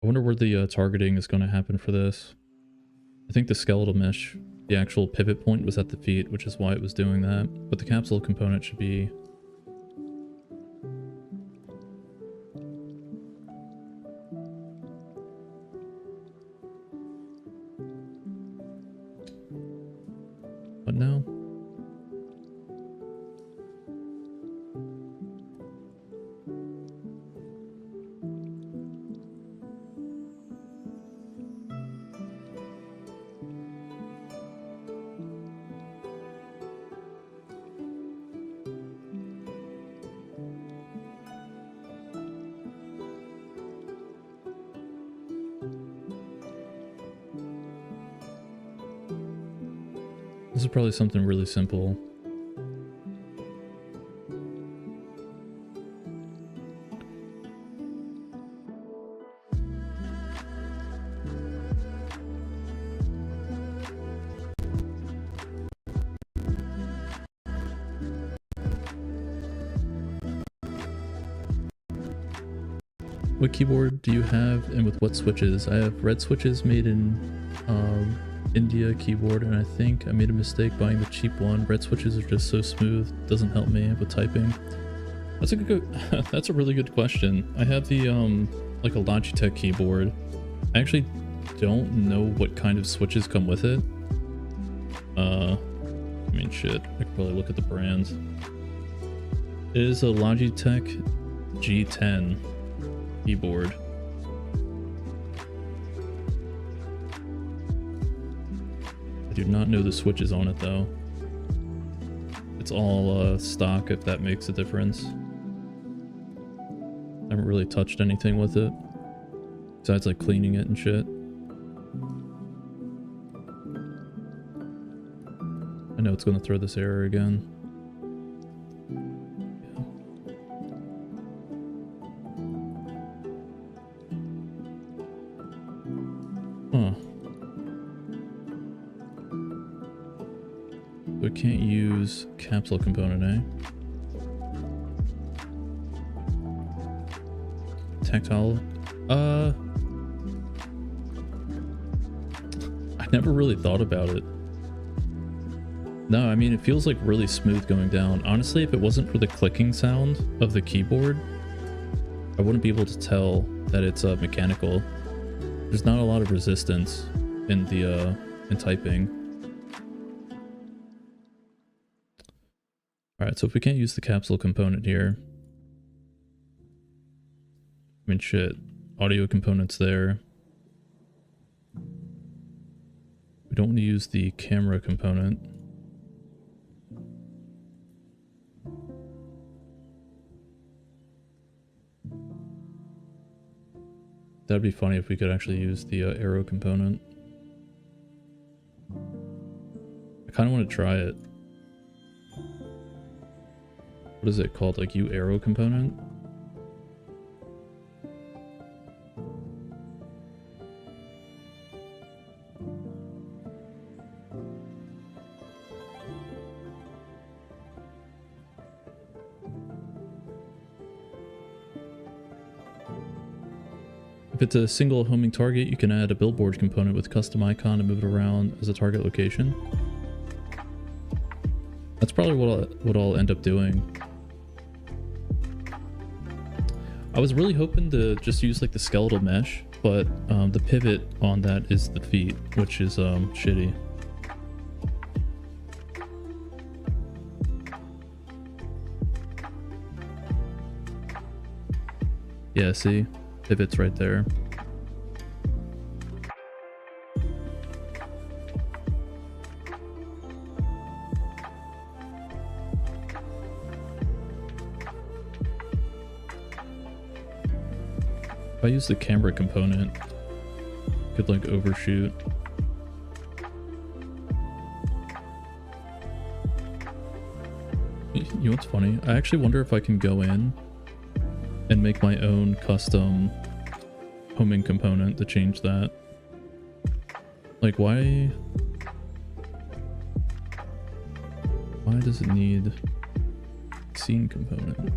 I wonder where the targeting is going to happen for this. I think the skeletal mesh, the actual pivot point was at the feet, which is why it was doing that. But the capsule component should be... This is probably something really simple. What keyboard do you have and with what switches? I have red switches made in India keyboard, and I think I made a mistake buying the cheap one. Red switches are just so smooth, doesn't help me with typing. That's a good that's a really good question. I have the like a Logitech keyboard. I actually don't know what kind of switches come with it. I mean shit, I could probably look at the brands. It is a Logitech G10 keyboard. I do not know the switches on it though. It's all stock, if that makes a difference. I haven't really touched anything with it besides like cleaning it and shit. I know it's gonna throw this error again. Huh. We can't use capsule component, eh? Tactile? I never really thought about it. No, I mean, it feels like really smooth going down. Honestly, if it wasn't for the clicking sound of the keyboard, I wouldn't be able to tell that it's mechanical. There's not a lot of resistance in the in typing. Alright, so if we can't use the capsule component here, I mean shit, audio components there. We don't use the camera component. That'd be funny if we could actually use the arrow component. I kind of want to try it. What is it called? Like U arrow component? If it's a single homing target, you can add a billboard component with custom icon and move it around as a target location. That's probably what I'll end up doing. I was really hoping to just use like the skeletal mesh, but the pivot on that is the feet, which is shitty. Yeah, see? Pivot's right there. If I use the camera component, I could like overshoot. You know what's funny? I actually wonder if I can go in and make my own custom homing component to change that. Like why does it need scene component?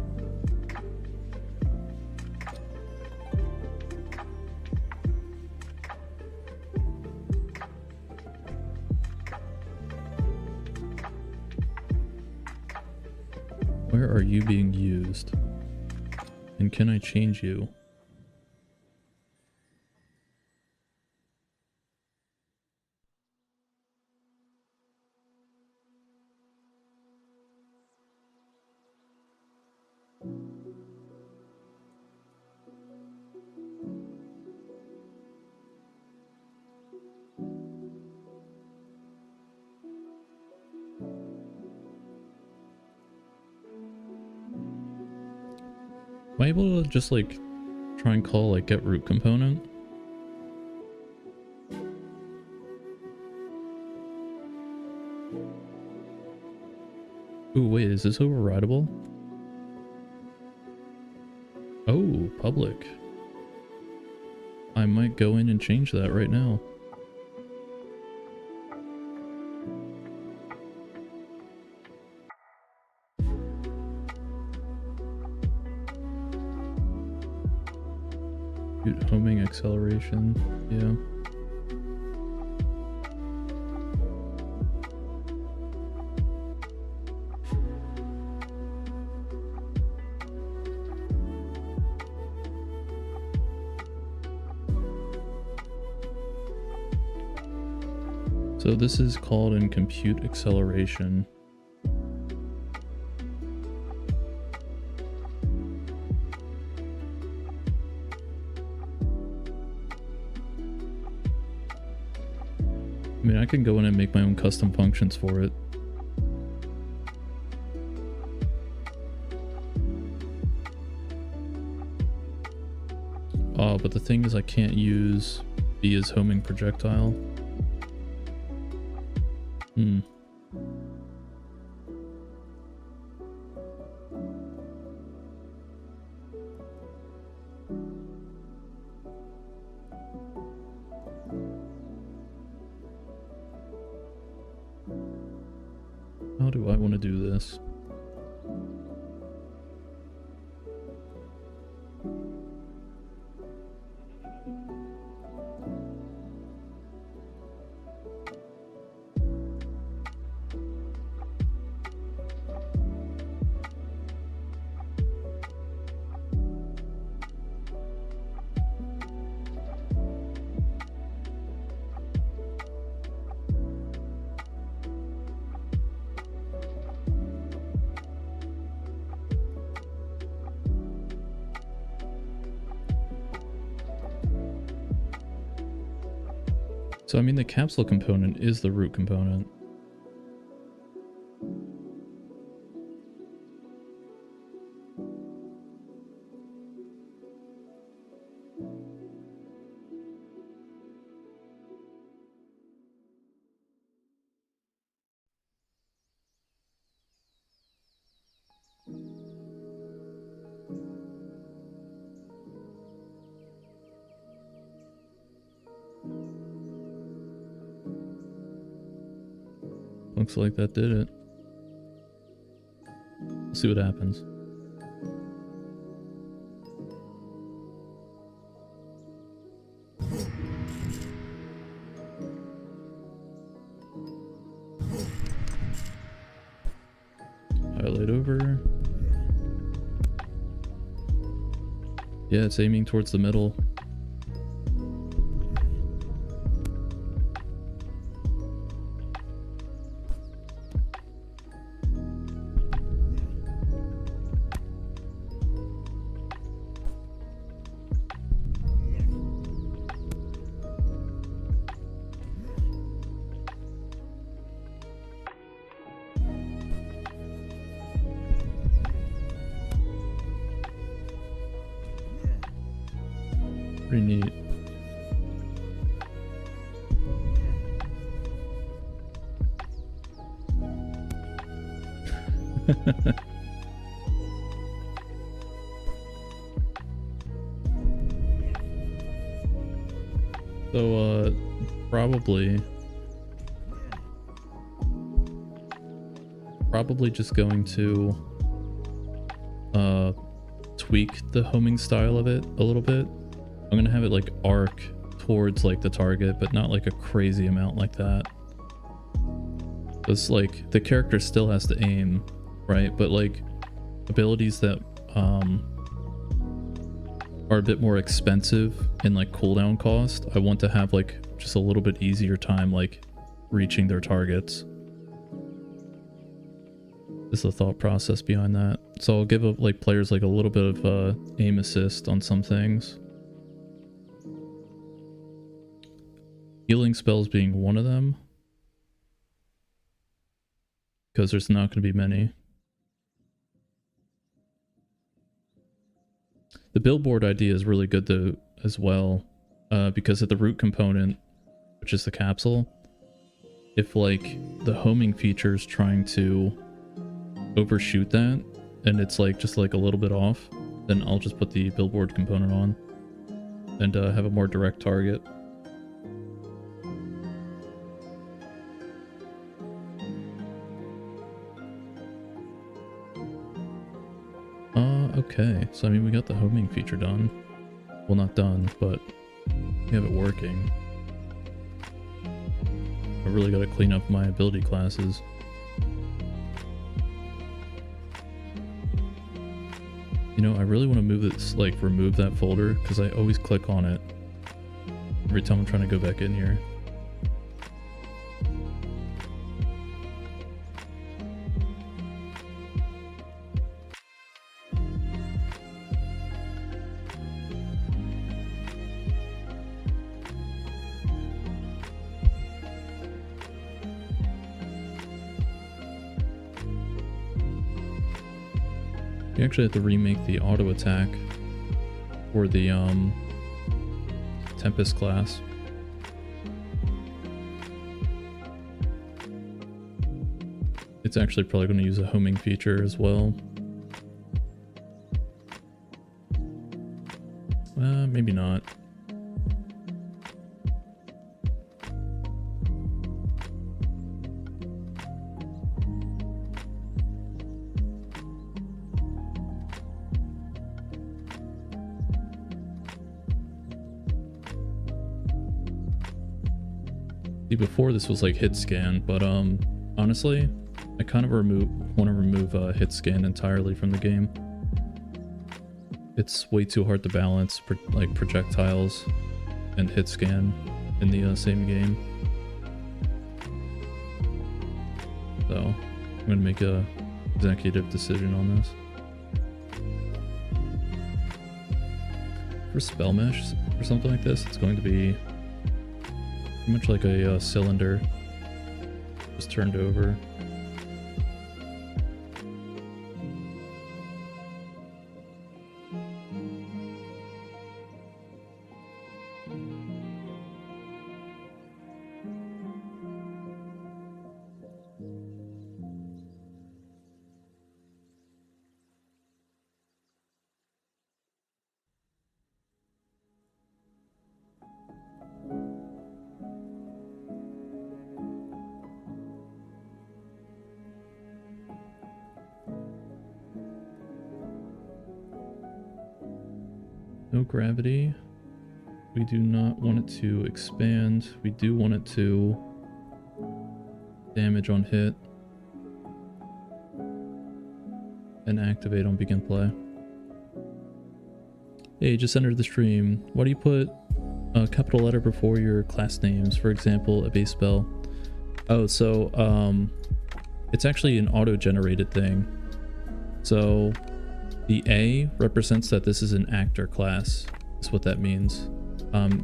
Where are you being used? And can I change you? Am I able to just like try and call like get root component? Ooh, wait, is this overrideable? Oh, public. I might go in and change that right now. Dude, homing acceleration, yeah. So this is called in compute acceleration. I mean, I can go in and make my own custom functions for it. Oh, but the thing is I can't use B as homing projectile. How do I want to do this? So I mean the capsule component is the root component. Looks like that did it. Let's see what happens. Highlight over. Yeah, it's aiming towards the middle. Pretty neat. So, probably just going to, tweak the homing style of it a little bit. I'm gonna have it like arc towards like the target, but not like a crazy amount like that. It's like the character still has to aim, right? But like abilities that are a bit more expensive in like cooldown cost, I want to have like just a little bit easier time like reaching their targets. This is the thought process behind that. So I'll give like players like a little bit of aim assist on some things. Healing spells being one of them, because there's not going to be many. The billboard idea is really good though as well, because of the root component, which is the capsule. If like the homing feature is trying to overshoot that and it's like just like a little bit off, then I'll just put the billboard component on and have a more direct target. Okay, so I mean we got the homing feature done. Well, not done, but we have it working. I really gotta clean up my ability classes. You know, I really want to move this, like remove that folder, because I always click on it every time I'm trying to go back in here. You actually have to remake the auto attack for the Tempest class. It's actually probably going to use a homing feature as well. Maybe not. See, before this was like hit scan, but honestly, I kind of want to remove hit scan entirely from the game. It's way too hard to balance like projectiles and hit scan in the same game. So I'm gonna make a executive decision on this. For spell mesh or something like this, it's going to be much like a cylinder just turned over. No gravity. We do not want it to expand. We do want it to damage on hit and activate on begin play. Hey, just entered the stream. Why do you put a capital letter before your class names? For example, a base spell. Oh, so it's actually an auto-generated thing. So the A represents that this is an actor class, is what that means.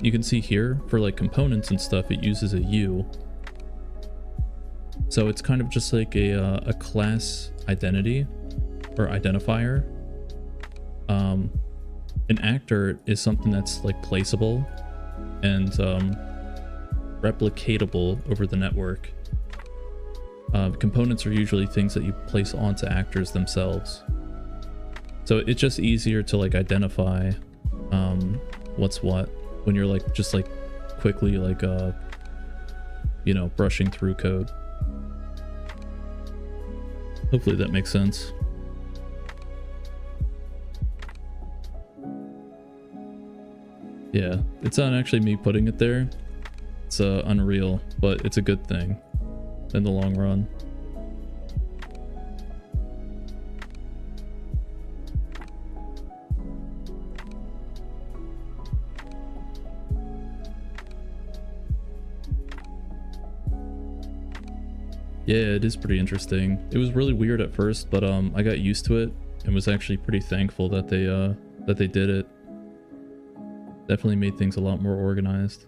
You can see here, for like components and stuff, it uses a U. So it's kind of just like a class identity, or identifier. An actor is something that's like placeable and replicatable over the network. Components are usually things that you place onto actors themselves. So it's just easier to like identify what's what when you're like just like quickly like you know, brushing through code. Hopefully that makes sense. Yeah, it's not actually me putting it there. It's Unreal, but it's a good thing in the long run. Yeah, it is pretty interesting. It was really weird at first, but I got used to it and was actually pretty thankful that they did it. Definitely made things a lot more organized.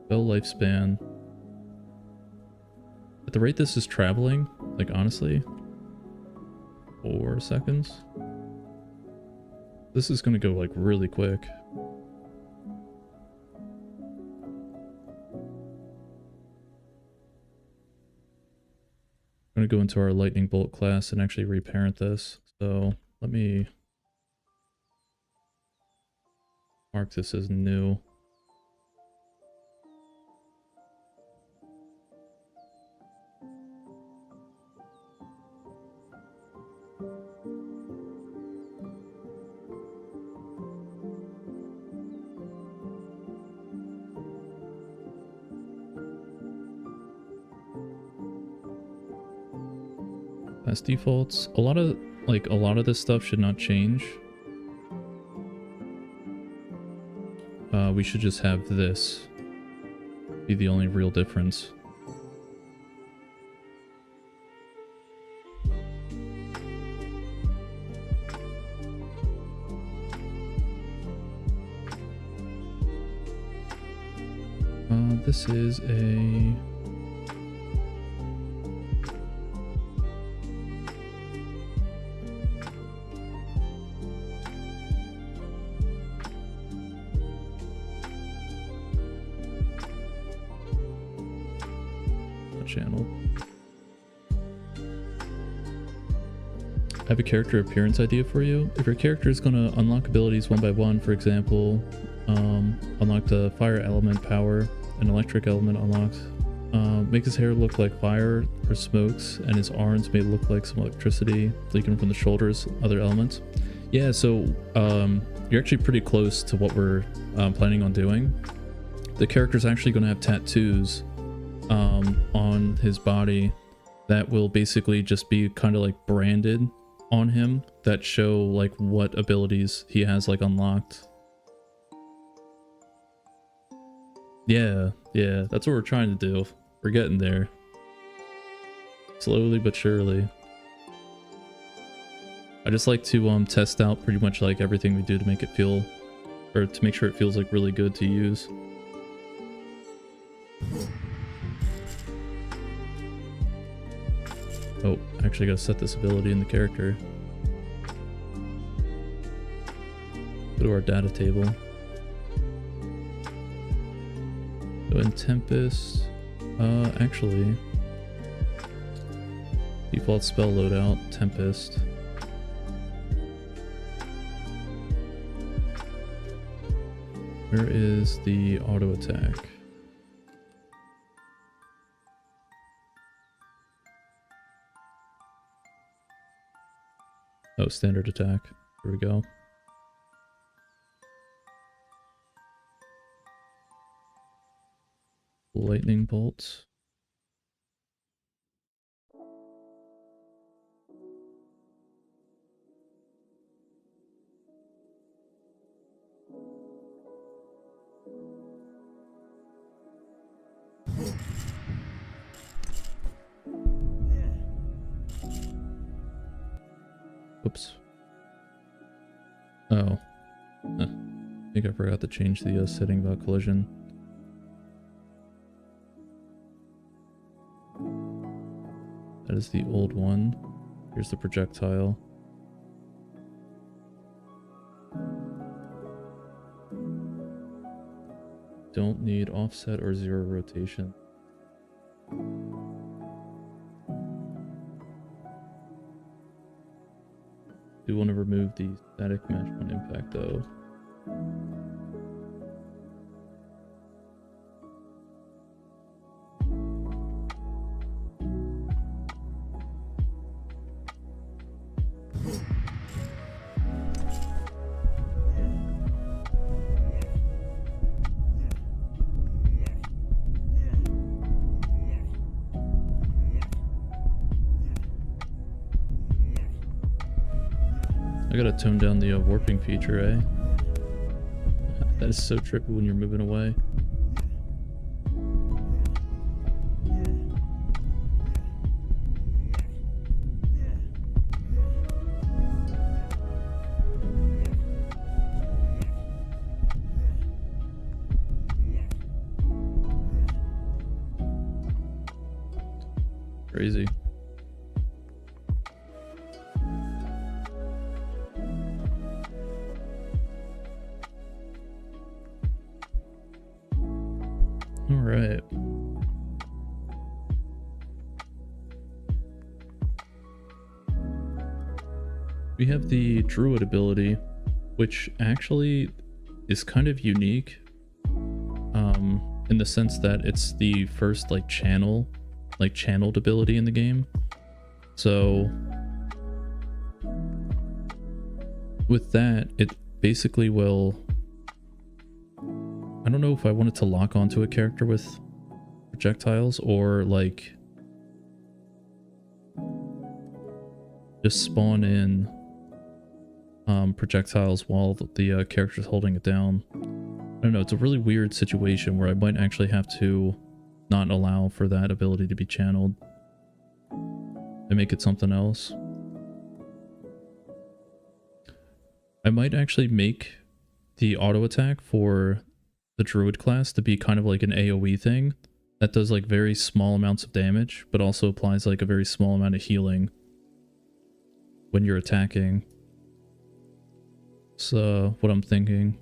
Spell lifespan. At the rate this is traveling, like honestly, 4 seconds. This is gonna go like really quick. going to go into our lightning bolt class and actually reparent this. So let me mark this as new. As defaults, a lot of this stuff should not change. We should just have this be the only real difference. This is a channel. I have a character appearance idea for you. If your character is going to unlock abilities one by one, for example, unlock the fire element power, an electric element unlocks, make his hair look like fire or smokes, and his arms may look like some electricity leaking from the shoulders, other elements. Yeah, so you're actually pretty close to what we're planning on doing. The character's actually going to have tattoos on his body that will basically just be kind of like branded on him that show like what abilities he has like unlocked. Yeah, that's what we're trying to do. We're getting there. Slowly but surely. I just like to test out pretty much like everything we do to make it feel, or to make sure it feels like really good to use. Oh, I actually gotta set this ability in the character. Go to our data table. Go in Tempest. Actually, default spell loadout, Tempest. Where is the auto attack? Oh, standard attack. Here we go. Lightning bolts. Oops. Oh. I think I forgot to change the setting about collision. That is the old one. Here's the projectile. Don't need offset or zero rotation. Do want to remove the static mesh on impact though. I gotta tone down the warping feature, eh? That is so trippy when you're moving away. Crazy. All right. We have the Druid ability, which actually is kind of unique in the sense that it's the first channeled ability in the game. So with that, it basically will, I don't know if I wanted to lock onto a character with projectiles or just spawn in projectiles while the character's holding it down. I don't know, it's a really weird situation where I might actually have to not allow for that ability to be channeled and make it something else. I might actually make the auto attack for the Druid class to be kind of like an AoE thing that does very small amounts of damage, but also applies a very small amount of healing when you're attacking. So what I'm thinking.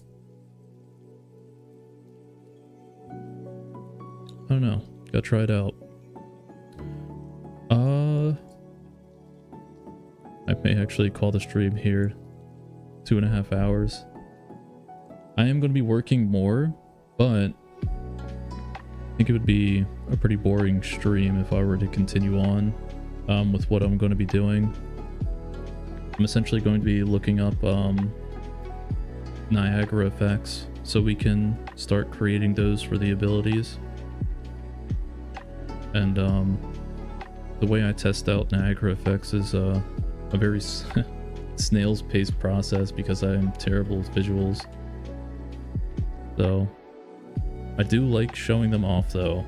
I don't know. Gotta try it out. I may actually call the stream here. 2.5 hours. I am going to be working more, but I think it would be a pretty boring stream if I were to continue on with what I'm going to be doing. I'm essentially going to be looking up Niagara effects so we can start creating those for the abilities. And the way I test out Niagara effects is a very snail's pace process because I'm terrible with visuals. So I do like showing them off though.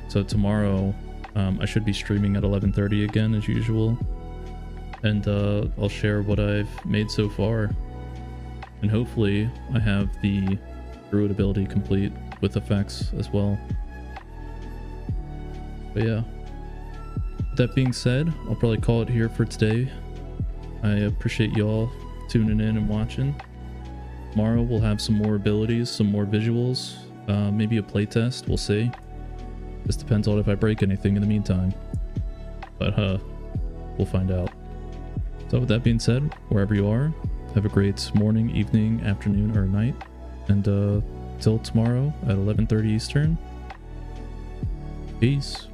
So tomorrow I should be streaming at 11:30 again as usual, and I'll share what I've made so far, and hopefully I have the Druid ability complete with effects as well. But yeah, that being said, I'll probably call it here for today. I appreciate y'all tuning in and watching. Tomorrow we'll have some more abilities, some more visuals, maybe a playtest, we'll see. This depends on if I break anything in the meantime. But we'll find out. So with that being said, wherever you are, have a great morning, evening, afternoon, or night. And till tomorrow at 11:30 Eastern. Peace.